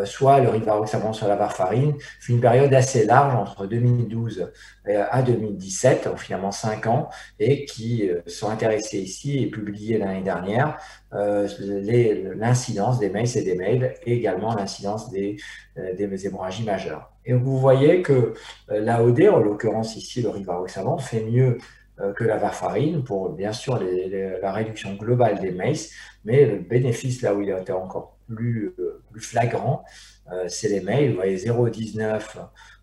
soit le rivaroxaban, soit la warfarine, une période assez large entre 2012 à 2017, donc finalement 5 ans, et qui sont intéressés ici et publiés l'année dernière l'incidence des MAIS et des MAIL et également l'incidence des hémorragies majeures. Et vous voyez que l'AOD, en l'occurrence ici le rivaroxaban, fait mieux que la warfarine pour bien sûr la réduction globale des MAIS, mais le bénéfice là où il était encore plus flagrant, c'est les MAIL. Vous voyez 0,19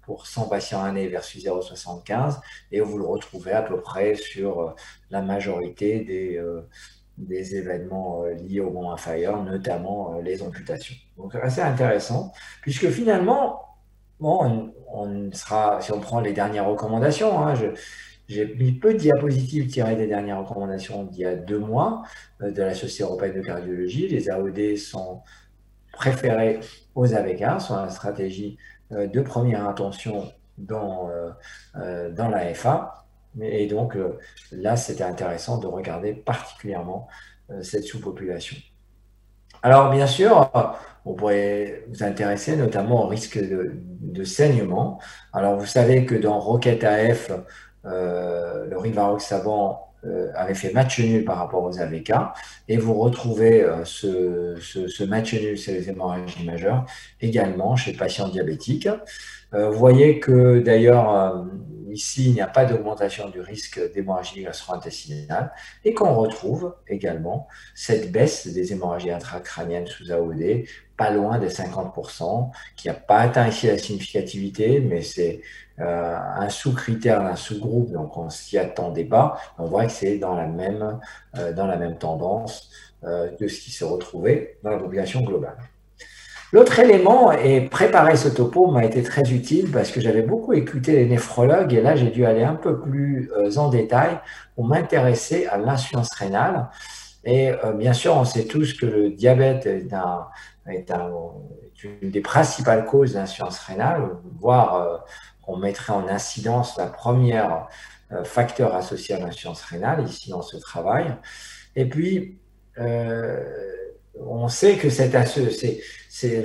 pour 100 patients année versus 0,75 et vous le retrouvez à peu près sur la majorité des événements liés au membre inférieur, notamment les amputations. Donc assez intéressant, puisque finalement, bon, si on prend les dernières recommandations, hein, j'ai mis peu de diapositives tirées des dernières recommandations d'il y a 2 mois de la Société européenne de cardiologie. Les AOD sont préférés aux AVK, sont la stratégie de première intention dans la FA. Et donc là, c'était intéressant de regarder particulièrement cette sous-population. Alors bien sûr, on pourrait vous intéresser notamment au risque de saignement. Alors vous savez que dans Rocket AF, le rivaroxaban avait fait match nul par rapport aux AVK et vous retrouvez ce match nul sur les hémorragies majeures également chez le patient diabétique. Vous voyez que d'ailleurs ici il n'y a pas d'augmentation du risque d'hémorragie gastro-intestinale et qu'on retrouve également cette baisse des hémorragies intracrâniennes sous AOD pas loin des 50%, qui n'a pas atteint ici la significativité, mais c'est un sous-critère d'un sous-groupe, donc on s'y attendait pas. On voit que c'est dans la même tendance de ce qui s'est retrouvé dans la population globale. L'autre élément, et préparer ce topo m'a été très utile parce que j'avais beaucoup écouté les néphrologues et là j'ai dû aller un peu plus en détail pour m'intéresser à l'insuffisance rénale. Et bien sûr, on sait tous que le diabète est une des principales causes d'insuffisance rénale, voire qu'on mettrait en incidence la première facteur associé à l'insuffisance rénale ici dans ce travail. Et puis, on sait que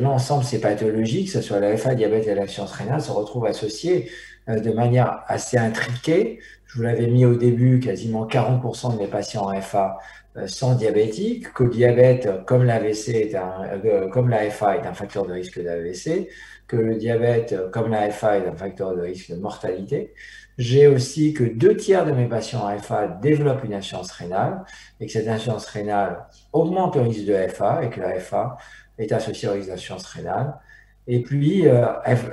l'ensemble de ces pathologies, que ce soit la FA, le diabète et l'insuffisance rénale, se retrouvent associés de manière assez intriquée. Je vous l'avais mis au début, quasiment 40% de mes patients en FA sont diabétiques, que le diabète, comme l'AVC, comme la FA, est un facteur de risque d'AVC, que le diabète, comme la FA, est un facteur de risque de mortalité. J'ai aussi que 2/3 de mes patients en FA développent une insuffisance rénale et que cette insuffisance rénale augmente le risque de FA et que la FA est associée au risque d'insuffisance rénale. Et puis,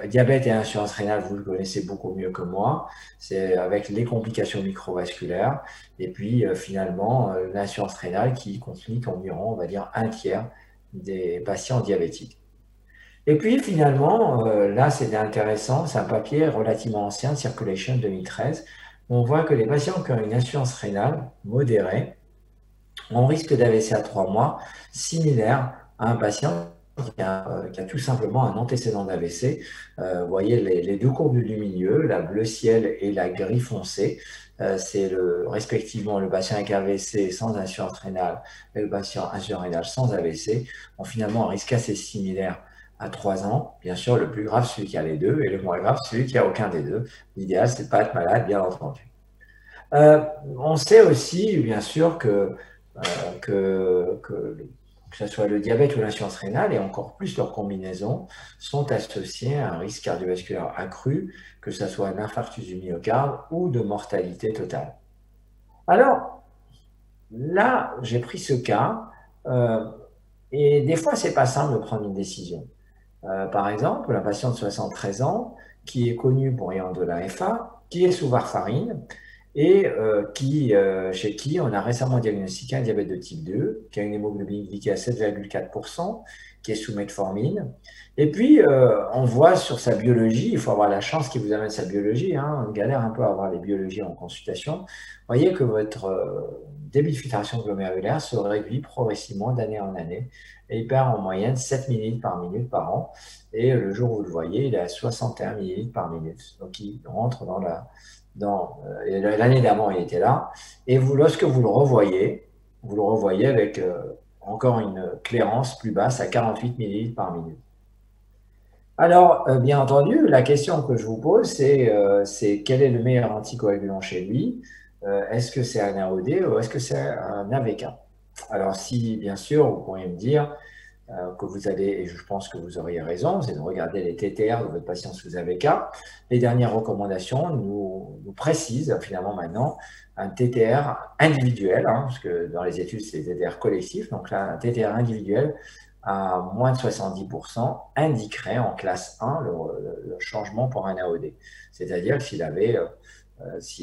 diabète et insuffisance rénale, vous le connaissez beaucoup mieux que moi, c'est avec les complications microvasculaires et puis finalement l'insuffisance rénale qui complique environ, on va dire, 1/3 des patients diabétiques. Et puis finalement, là c'était intéressant, c'est un papier relativement ancien, Circulation 2013, où on voit que les patients qui ont une insuffisance rénale modérée ont un risque d'AVC à 3 mois similaire à un patient qui a tout simplement un antécédent d'AVC. Vous voyez les deux courbes du milieu, la bleu ciel et la gris foncé. C'est respectivement le patient avec AVC sans insuffisance rénale et le patient insuffisance rénale sans AVC ont finalement un risque assez similaire à 3 ans. Bien sûr, le plus grave, celui qui a les deux, et le moins grave, celui qui n'a aucun des deux. L'idéal, c'est de ne pas être malade, bien entendu. On sait aussi, bien sûr, que ce soit le diabète ou l'insuffisance rénale, et encore plus leur combinaison, sont associés à un risque cardiovasculaire accru, que ce soit un infarctus du myocarde ou de mortalité totale. Alors, là, j'ai pris ce cas, et des fois, ce n'est pas simple de prendre une décision. Par exemple, un patient de 73 ans qui est connu pour ayant de la FA, qui est sous warfarine et chez qui on a récemment diagnostiqué un diabète de type 2, qui a une hémoglobine glycée à 7,4%, qui est sous metformine. Et puis, on voit sur sa biologie, il faut avoir la chance qu'il vous amène sa biologie, hein, on galère un peu à avoir les biologies en consultation. Vous voyez que votre débit de filtration glomérulaire se réduit progressivement d'année en année et il perd en moyenne 7 ml par minute par an. Et le jour où vous le voyez, il est à 61 ml par minute. Donc, il rentre l'année d'avant, il était là. Et lorsque vous le revoyez avec encore une clairance plus basse à 48 ml par minute. Alors, bien entendu, la question que je vous pose, c'est quel est le meilleur anticoagulant chez lui? Est-ce que c'est un AOD ou est-ce que c'est un AVK? Alors, si, bien sûr, vous pourriez me dire que vous allez, et je pense que vous auriez raison, c'est de regarder les TTR de votre patient sous AVK. Les dernières recommandations nous précisent, finalement, maintenant, un TTR individuel, hein, parce que dans les études, c'est des TTR collectifs. Donc là, un TTR individuel à moins de 70% indiquerait en classe 1 le changement pour un AOD. C'est-à-dire que s'il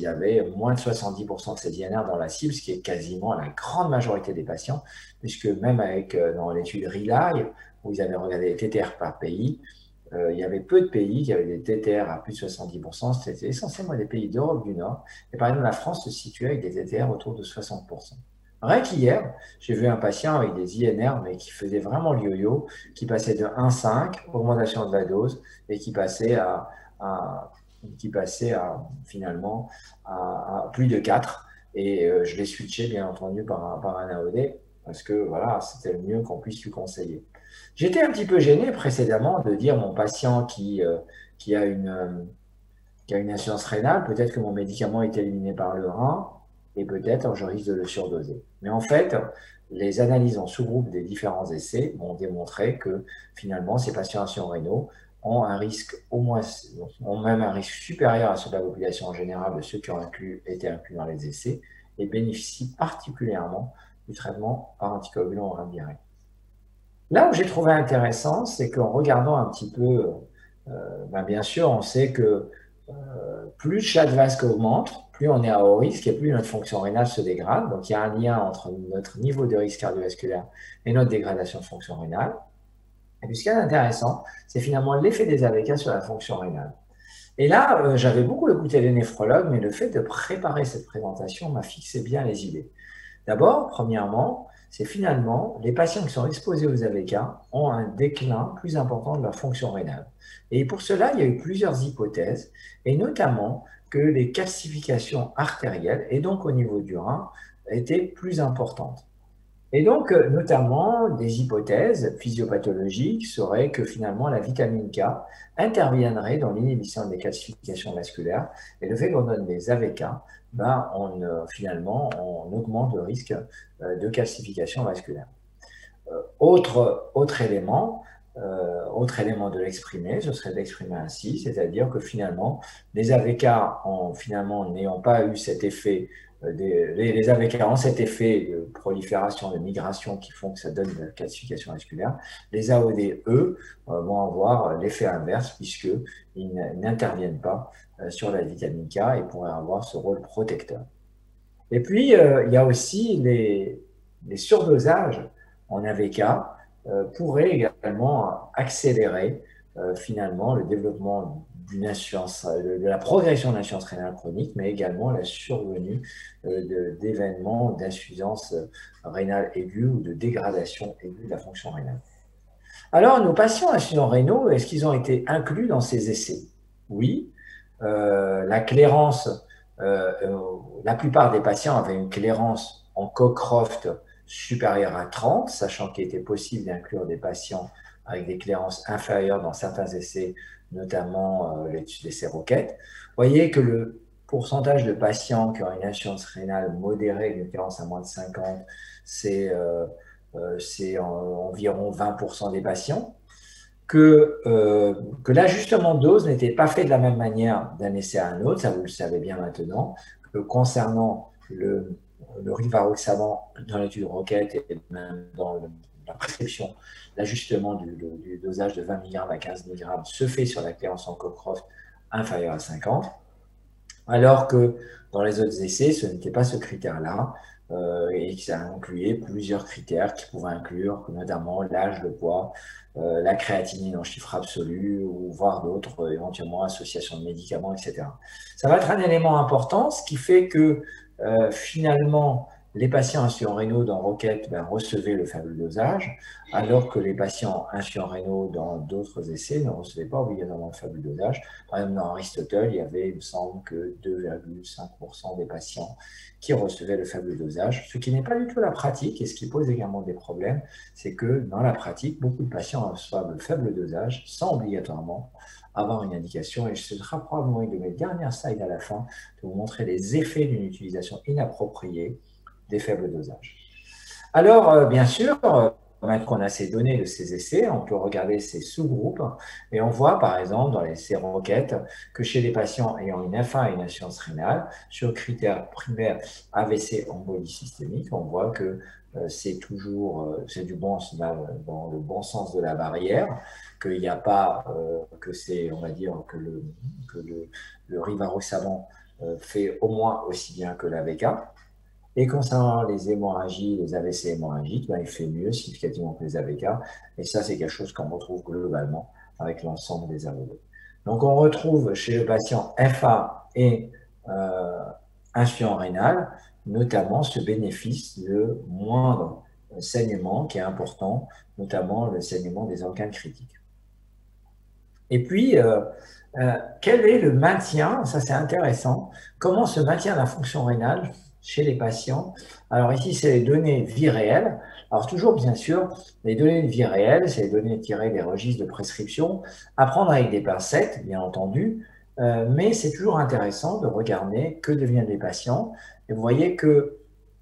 avait moins de 70% de ses INR dans la cible, ce qui est quasiment la grande majorité des patients, puisque même dans l'étude RELY, où ils avaient regardé les TTR par pays, il y avait peu de pays qui avaient des TTR à plus de 70%, c'était essentiellement des pays d'Europe du Nord, et par exemple la France se situait avec des TTR autour de 60%. Rien qu'hier, j'ai vu un patient avec des INR, mais qui faisait vraiment le yo-yo, qui passait de 1,5, augmentation de la dose, et qui passait finalement à plus de 4. Et je l'ai switché, bien entendu, par un AOD, parce que voilà, c'était le mieux qu'on puisse lui conseiller. J'étais un petit peu gêné précédemment de dire mon patient qui a une insuffisance rénale, peut-être que mon médicament est éliminé par le rein, et peut-être je risque de le surdoser. Mais en fait, les analyses en sous-groupe des différents essais m'ont démontré que finalement, ces patients rénaux ont un risque ont même un risque supérieur à ceux de la population en général, de ceux qui ont été inclus dans les essais, et bénéficient particulièrement du traitement par anticoagulant indirect. Là où j'ai trouvé intéressant, c'est qu'en regardant un petit peu, bien sûr, on sait que plus le chat de vasque augmente, plus on est à haut risque et plus notre fonction rénale se dégrade. Donc, il y a un lien entre notre niveau de risque cardiovasculaire et notre dégradation de fonction rénale. Et puis ce qui est intéressant, c'est finalement l'effet des AVK sur la fonction rénale. Et là, j'avais beaucoup écouté les néphrologues, mais le fait de préparer cette présentation m'a fixé bien les idées. D'abord, premièrement, c'est finalement les patients qui sont exposés aux AVK ont un déclin plus important de leur fonction rénale. Et pour cela, il y a eu plusieurs hypothèses, et notamment que les calcifications artérielles, et donc au niveau du rein, étaient plus importantes. Et donc, notamment, des hypothèses physiopathologiques seraient que finalement la vitamine K interviendrait dans l'inhibition des calcifications vasculaires, et le fait qu'on donne des AVK, finalement, on augmente le risque de calcification vasculaire. Autre élément de l'exprimer, ce serait d'exprimer ainsi, c'est-à-dire que finalement, les AVK, n'ayant pas eu cet effet, les AVK ont cet effet de prolifération, de migration qui font que ça donne de la calcification vasculaire. Les AOD, eux, vont avoir l'effet inverse puisqu'ils n'interviennent pas sur la vitamine K et pourraient avoir ce rôle protecteur. Et puis, il y a aussi les surdosages en AVK pourraient également accélérer finalement le développement d'une insuffisance, de la progression de l'insuffisance rénale chronique, mais également la survenue d'événements d'insuffisance rénale aiguë ou de dégradation aiguë de la fonction rénale. Alors, nos patients insuffisants rénaux, est-ce qu'ils ont été inclus dans ces essais? Oui. La clairance, la plupart des patients avaient une clairance en Cockcroft supérieure à 30, sachant qu'il était possible d'inclure des patients avec des clairances inférieures dans certains essais, notamment les essais Rocket. Vous voyez que le pourcentage de patients qui ont une insuffisance rénale modérée, une clairance à moins de 50, c'est environ 20% des patients. Que l'ajustement de dose n'était pas fait de la même manière d'un essai à un autre, ça vous le savez bien maintenant, que concernant le rivaroxaban dans l'étude Rocket et même dans la prescription, l'ajustement du dosage de 20 mg à 15 mg se fait sur la clairance en Cockcroft inférieure à 50, alors que dans les autres essais, ce n'était pas ce critère-là, et que ça incluait plusieurs critères qui pouvaient inclure notamment l'âge, le poids, la créatinine en chiffre absolu, ou voire d'autres, éventuellement association de médicaments, etc. Ça va être un élément important, ce qui fait que finalement, les patients insuffisants rénaux dans Rocket recevaient le faible dosage, alors que les patients insuffisants rénaux dans d'autres essais ne recevaient pas obligatoirement le faible dosage. Par exemple, dans Aristotle, il y avait, il me semble, que 2,5% des patients qui recevaient le faible dosage, ce qui n'est pas du tout la pratique, et ce qui pose également des problèmes, c'est que dans la pratique, beaucoup de patients reçoivent le faible dosage sans obligatoirement avoir une indication, et ce sera probablement une de mes dernières slides à la fin, de vous montrer les effets d'une utilisation inappropriée des faibles dosages. Alors, bien sûr, maintenant qu'on a ces données de ces essais, on peut regarder ces sous-groupes, et on voit par exemple dans les Rocket que chez les patients ayant une F1 et une insuffisance rénale, sur le critère primaire AVC embolie systémique, on voit que c'est toujours du bon, dans le bon sens de la barrière, qu'il n'y a pas, que c'est, on va dire, que le rivaroxaban fait au moins aussi bien que l'AVK. Et concernant les hémorragies, les AVC hémorragiques, il fait mieux significativement que les AVK. Et ça, c'est quelque chose qu'on retrouve globalement avec l'ensemble des AOD. Donc, on retrouve chez le patient FA et insuffisant rénal, notamment ce bénéfice de moindre saignement qui est important, notamment le saignement des organes critiques. Et puis, quel est le maintien? Ça, c'est intéressant. Comment se maintient la fonction rénale chez les patients? Alors ici, c'est les données vie réelle. Alors toujours, bien sûr, les données de vie réelle, c'est les données tirées des registres de prescription, à prendre avec des pincettes, bien entendu, mais c'est toujours intéressant de regarder que deviennent les patients. Et vous voyez que,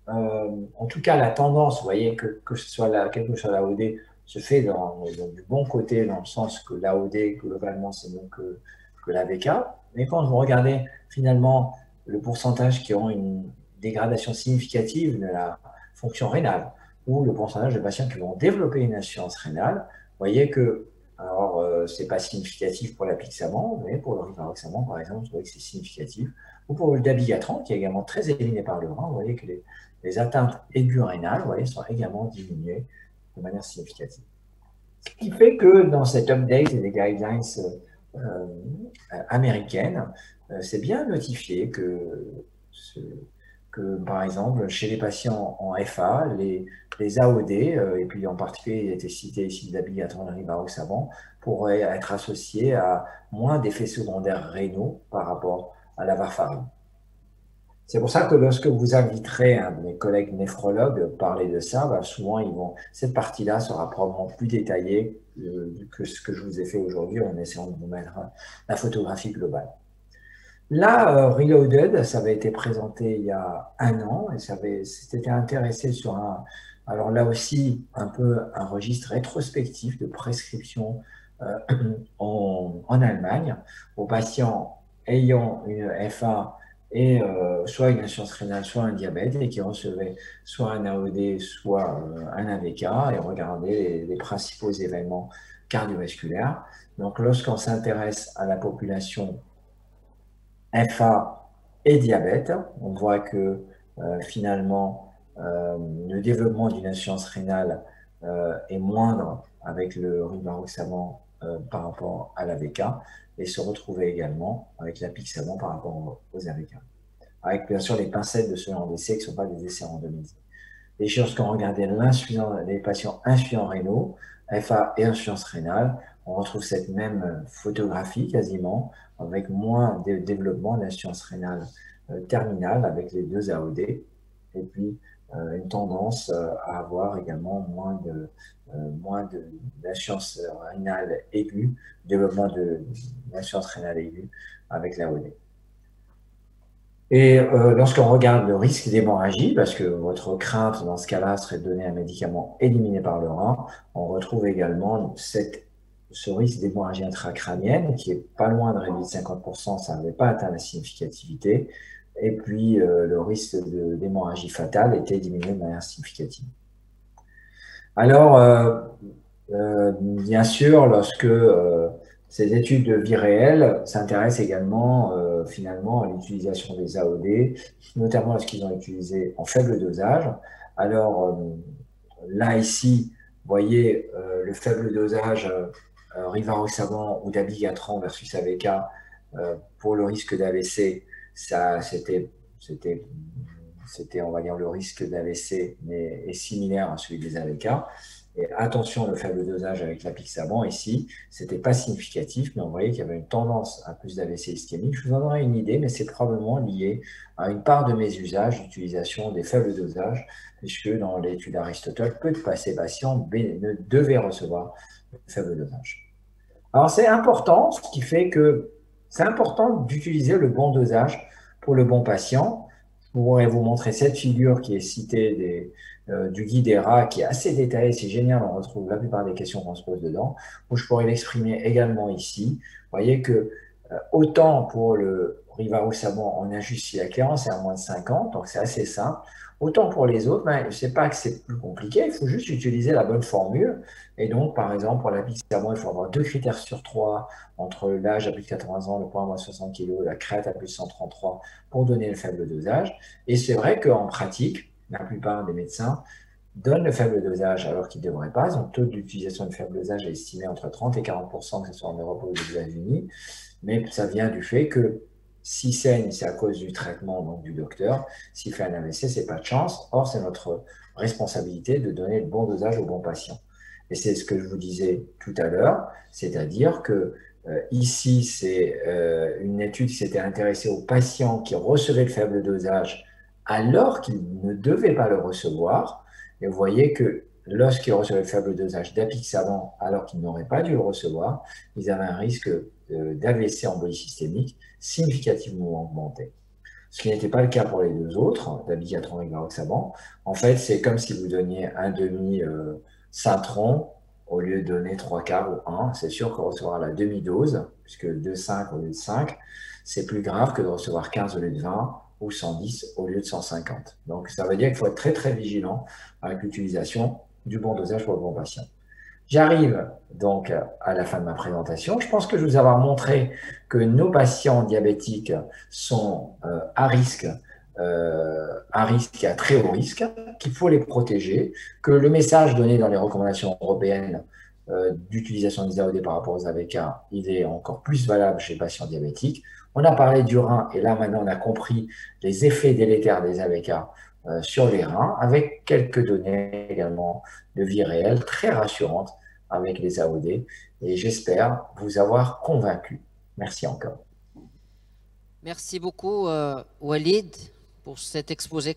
en tout cas, la tendance, vous voyez que ce soit quelle que soit l'AOD, se fait du bon côté, dans le sens que l'AOD, globalement, c'est mieux que l'AVK. Mais quand vous regardez, finalement, le pourcentage qui ont une dégradation significative de la fonction rénale ou le pourcentage de patients qui vont développer une insuffisance rénale, vous voyez que, alors, c'est pas significatif pour l'apixaban, mais pour le rivaroxaban, par exemple, vous voyez que c'est significatif. Ou pour le dabigatran, qui est également très éliminé par le rein, vous voyez que les atteintes aiguës rénales, vous voyez, sont également diminuées de manière significative. Ce qui fait que dans cette update des guidelines américaines, c'est bien notifié que, par exemple, chez les patients en FA, les AOD, et puis en particulier, il a été cité ici dabigatran et rivaroxaban, pourraient être associés à moins d'effets secondaires rénaux par rapport à la varfarine. C'est pour ça que lorsque vous inviterez un de mes collègues néphrologues parler de ça, bah souvent cette partie-là sera probablement plus détaillée que ce que je vous ai fait aujourd'hui en essayant de vous mettre la photographie globale. Là, Reloaded, ça avait été présenté il y a 1 an et c'était intéressé sur alors là aussi, un peu un registre rétrospectif de prescription en Allemagne aux patients ayant une FA et soit une insuffisance rénale, soit un diabète, et qui recevaient soit un AOD, soit un AVK, et regarder les principaux événements cardiovasculaires. Donc, lorsqu'on s'intéresse à la population FA et diabète, on voit que finalement, le développement d'une insuffisance rénale est moindre avec le rivaroxaban par rapport à l'AVK, et se retrouver également avec l'apixaban par rapport aux AVK. Avec bien sûr les pincettes de ce genre d'essais qui ne sont pas des essais randomisés. Et lorsqu'on regardait les patients insuffisants rénaux, FA et insuffisance rénale, on retrouve cette même photographie quasiment, avec moins de développement d'insuffisance rénale terminale avec les 2 AOD, et puis une tendance à avoir également moins d'insuffisance rénale aiguë, développement d'insuffisance rénale aiguë avec l'AOD. Et lorsqu'on regarde le risque d'hémorragie, parce que votre crainte dans ce cas-là serait de donner un médicament éliminé par le rein, on retrouve également ce risque d'hémorragie intracrânienne qui est pas loin de réduit de 50%, ça n'avait pas atteint la significativité, et puis le risque d'hémorragie fatale était diminué de manière significative. Alors, bien sûr, lorsque ces études de vie réelle s'intéressent également finalement à l'utilisation des AOD, notamment lorsqu'ils ont utilisé en faible dosage. Alors là, ici, vous voyez le faible dosage rivaroxaban ou dabigatran versus AVK pour le risque d'AVC, c'était, on va dire, le risque d'AVC est similaire à celui des AVK. Et attention, le faible dosage avec l'apixaban, ici, ce n'était pas significatif, mais on voyait qu'il y avait une tendance à plus d'AVC ischémique. Je vous en donnerai une idée, mais c'est probablement lié à une part de mes usages d'utilisation des faibles dosages, puisque dans l'étude Aristotle, peu de patients devaient recevoir le faible dosage. Alors, c'est important, ce qui fait que c'est important d'utiliser le bon dosage pour le bon patient. Je pourrais vous montrer cette figure qui est citée du guide ERA, qui est assez détaillé, c'est génial, on retrouve la plupart des questions qu'on se pose dedans, où je pourrais l'exprimer également ici. Vous voyez que autant pour le rivaroxaban, on a juste si la clairance est à moins de 50, donc c'est assez simple. Autant pour les autres, je ne sais pas que c'est plus compliqué, il faut juste utiliser la bonne formule. Et donc, par exemple, pour l'apixaban, il faut avoir 2 critères sur 3 entre l'âge à plus de 80 ans, le poids à moins de 60 kg, la crête à plus de 133 pour donner le faible dosage. Et c'est vrai qu'en pratique, la plupart des médecins donnent le faible dosage alors qu'ils ne devraient pas. Donc, le taux d'utilisation du faible dosage est estimé entre 30 et 40%, que ce soit en Europe ou aux États-Unis. Mais ça vient du fait que s'il saigne, c'est à cause du traitement donc du docteur. S'il fait un AVC, ce n'est pas de chance. Or, c'est notre responsabilité de donner le bon dosage au bon patient. Et c'est ce que je vous disais tout à l'heure, c'est-à-dire que ici, c'est une étude qui s'était intéressée aux patients qui recevaient le faible dosage alors qu'ils ne devaient pas le recevoir. Et vous voyez que lorsqu'ils recevaient le faible dosage d'apixaban alors qu'ils n'auraient pas dû le recevoir, ils avaient un risque d'AVC embolie systémique significativement augmenté. Ce qui n'était pas le cas pour les 2 autres, dabigatran et rivaroxaban. En fait, c'est comme si vous donniez un demi-cintron au lieu de donner 3/4 ou 1. C'est sûr que recevoir la demi-dose, puisque 2,5 au lieu de 5, c'est plus grave que de recevoir 15 au lieu de 20 ou 110 au lieu de 150. Donc, ça veut dire qu'il faut être très, très vigilant avec l'utilisation du bon dosage pour le bon patient. J'arrive donc à la fin de ma présentation. Je pense que je vous avoir montré que nos patients diabétiques sont à risque et à très haut risque, qu'il faut les protéger, que le message donné dans les recommandations européennes d'utilisation des AOD par rapport aux AVK, il est encore plus valable chez les patients diabétiques. On a parlé du rein et là maintenant on a compris les effets délétères des AVK sur les reins, avec quelques données également de vie réelle très rassurantes avec les AOD. Et j'espère vous avoir convaincu. Merci encore. Merci beaucoup, Walid, pour cet exposé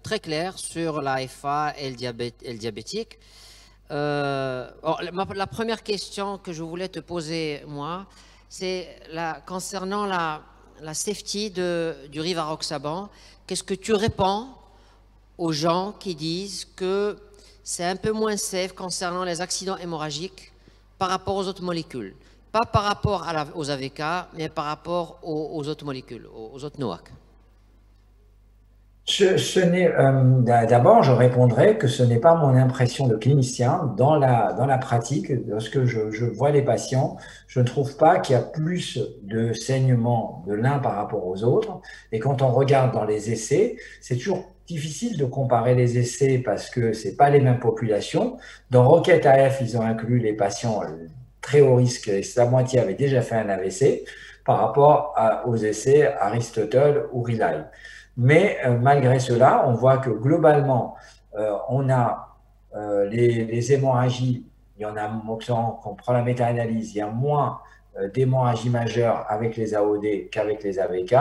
très clair sur la FA et le diabétique. La première question que je voulais te poser, moi, c'est concernant la safety du rivaroxaban. Qu'est-ce que tu réponds aux gens qui disent que c'est un peu moins safe concernant les accidents hémorragiques par rapport aux autres molécules? Pas par rapport aux AVK, mais par rapport aux autres molécules, aux autres NOAC. D'abord, je répondrai que ce n'est pas mon impression de clinicien. Dans la pratique, lorsque je vois les patients, je ne trouve pas qu'il y a plus de saignement de l'un par rapport aux autres. Et quand on regarde dans les essais, c'est toujours difficile de comparer les essais parce que ce n'est pas les mêmes populations. Dans Rocket AF, ils ont inclus les patients très haut risque, et la moitié avait déjà fait un AVC par rapport aux essais Aristotle ou Relay. Mais malgré cela, on voit que globalement, on a les hémorragies, il y en a, quand on prend la méta-analyse, il y a moins d'hémorragies majeures avec les AOD qu'avec les AVK.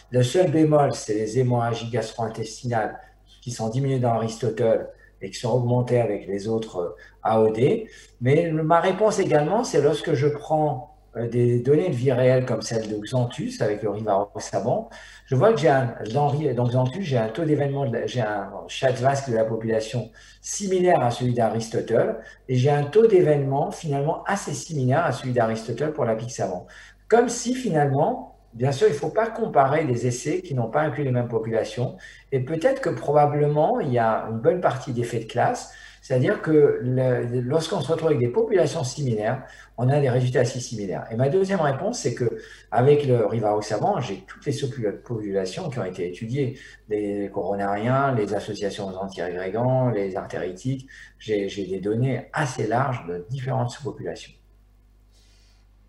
Le seul bémol, c'est les hémorragies gastro-intestinales qui sont diminuées dans Aristotle et qui sont augmentées avec les autres AOD. Mais ma réponse également, c'est lorsque je prends des données de vie réelle comme celle de Xanthus avec le rivaroxaban, je vois que dans Xanthus, j'ai un taux d'événement, j'ai un Schatzvask de la population similaire à celui d'Aristotle et j'ai un taux d'événement finalement assez similaire à celui d'Aristotle pour l'apixaban. Comme si finalement, bien sûr, il ne faut pas comparer des essais qui n'ont pas inclus les mêmes populations et peut-être que probablement il y a une bonne partie d'effets de classe. C'est-à-dire que lorsqu'on se retrouve avec des populations similaires, on a des résultats assez similaires. Et ma deuxième réponse, c'est qu'avec le rivaroxaban, j'ai toutes les populations qui ont été étudiées, les coronariens, les associations anti-régrégants, les artéritiques. J'ai des données assez larges de différentes sous-populations.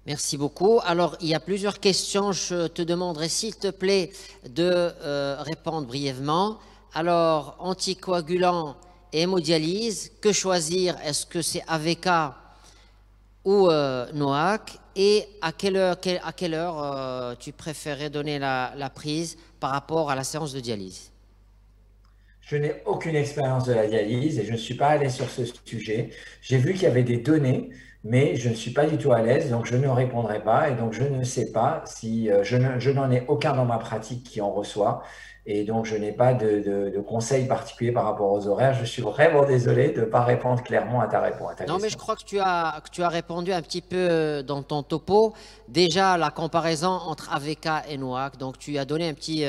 Merci beaucoup. Alors, il y a plusieurs questions. Je te demanderai, s'il te plaît, de répondre brièvement. Alors, anticoagulant, hémodialyse, que choisir? Est-ce que c'est AVK ou NOAC? Et à quelle heure tu préférais donner la prise par rapport à la séance de dialyse? Je n'ai aucune expérience de la dialyse et je ne suis pas allé sur ce sujet. J'ai vu qu'il y avait des données, mais je ne suis pas du tout à l'aise, donc je ne répondrai pas. Et donc, je ne sais pas si je n'en ai aucun dans ma pratique qui en reçoit. Et donc, je n'ai pas de conseils particuliers par rapport aux horaires. Je suis vraiment désolé de ne pas répondre clairement à ta question. Non, mais je crois que tu as répondu un petit peu dans ton topo. Déjà, la comparaison entre AVK et NOAC. Donc, tu as donné un petit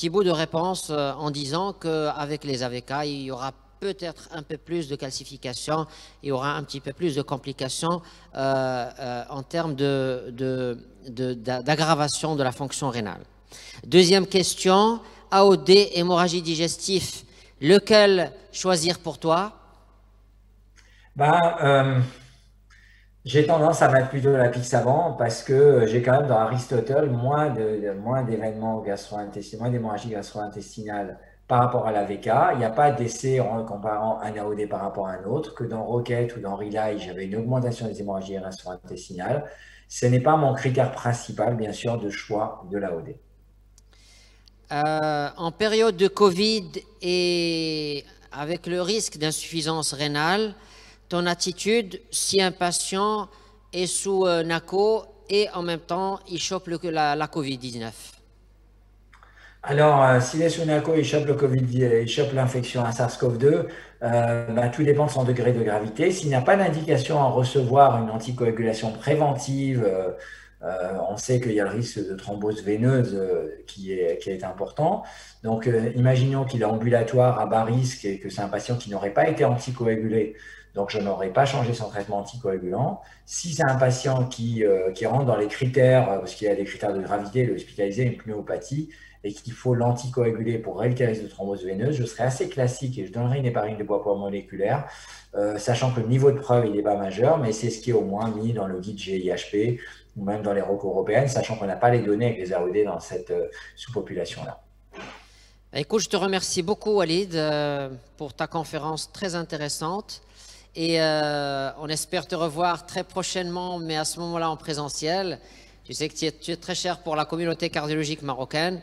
bout de réponse en disant qu'avec les AVK, il y aura peut-être un peu plus de calcification, il y aura un petit peu plus de complications en termes d'aggravation de la fonction rénale. Deuxième question, AOD, hémorragie digestive, lequel choisir pour toi? J'ai tendance à mettre plutôt l'apixaban parce que j'ai quand même dans Aristotle moins d'événements gastro-intestinaux, moins d'hémorragie gastro-intestinale par rapport à l'AVK. Il n'y a pas d'essai en comparant un AOD par rapport à un autre, que dans Rocket ou dans Relay, j'avais une augmentation des hémorragies gastro-intestinales. Ce n'est pas mon critère principal, bien sûr, de choix de l'AOD. En période de Covid et avec le risque d'insuffisance rénale, ton attitude si un patient est sous NACO et en même temps il chope la Covid-19? Alors, s'il est sous NACO, il chope le Covid, il chope l'infection à SARS-CoV-2, tout dépend de son degré de gravité. S'il n'y a pas d'indication à recevoir une anticoagulation préventive, on sait qu'il y a le risque de thrombose veineuse qui est important. Donc, imaginons qu'il est ambulatoire à bas risque et que c'est un patient qui n'aurait pas été anticoagulé. Donc, je n'aurais pas changé son traitement anticoagulant. Si c'est un patient qui rentre dans les critères, parce qu'il y a des critères de gravité, de hospitaliser une pneumopathie, et qu'il faut l'anticoaguler pour réduire le risque de thrombose veineuse, je serais assez classique et je donnerais une héparine de poids moléculaire, sachant que le niveau de preuve il n'est pas majeur, mais c'est ce qui est au moins mis dans le guide GIHP ou même dans les recours européennes, sachant qu'on n'a pas les données avec les RED dans cette sous-population-là. Écoute, je te remercie beaucoup, Walid, pour ta conférence très intéressante. Et on espère te revoir très prochainement, mais à ce moment-là en présentiel. Tu sais que tu es très cher pour la communauté cardiologique marocaine.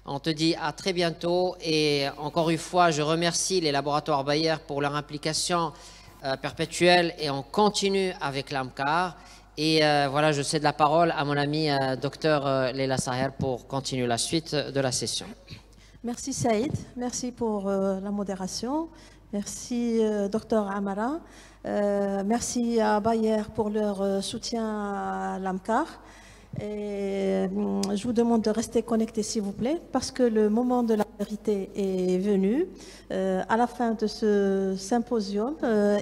On te dit à très bientôt. Et encore une fois, je remercie les laboratoires Bayer pour leur implication perpétuelle. Et on continue avec l'AMCAR. Et voilà, je cède la parole à mon ami docteur Leila Saher pour continuer la suite de la session. Merci Saïd, merci pour la modération. Merci docteur Amara. Merci à Bayer pour leur soutien à l'AMCAR. Et je vous demande de rester connectés s'il vous plaît, parce que le moment de la vérité est venu. À la fin de ce symposium,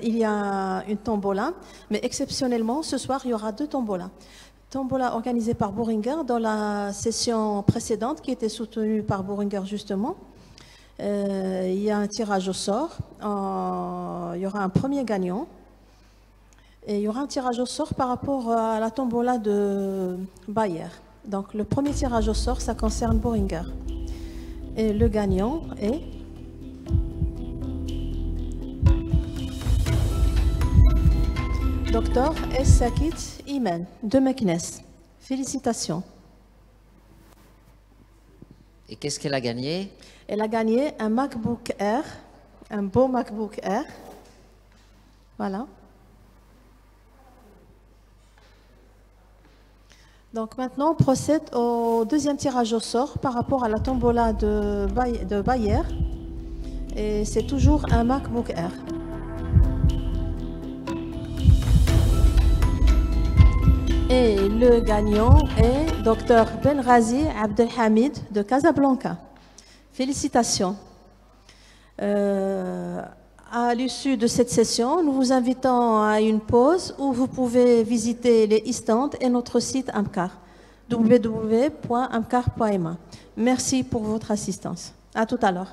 il y a une tombola, mais exceptionnellement, ce soir, il y aura 2 tombolas. Tombola organisée par Boehringer dans la session précédente, qui était soutenue par Boehringer justement. Il y a un tirage au sort, il y aura un premier gagnant. Et il y aura un tirage au sort par rapport à la tombola de Bayer. Donc le premier tirage au sort, ça concerne Boehringer. Et le gagnant est Dr Sakit Imen de Meknes. Félicitations. Et qu'est-ce qu'elle a gagné? Elle a gagné un MacBook Air, un beau MacBook Air. Voilà. Donc maintenant, on procède au deuxième tirage au sort par rapport à la tombola de Bayer. Et c'est toujours un MacBook Air. Et le gagnant est Dr Benrazi Abdelhamid de Casablanca. Félicitations. À l'issue de cette session, nous vous invitons à une pause où vous pouvez visiter les e-stands et notre site AMCAR, www.amcar.ma. Merci pour votre assistance. À tout à l'heure.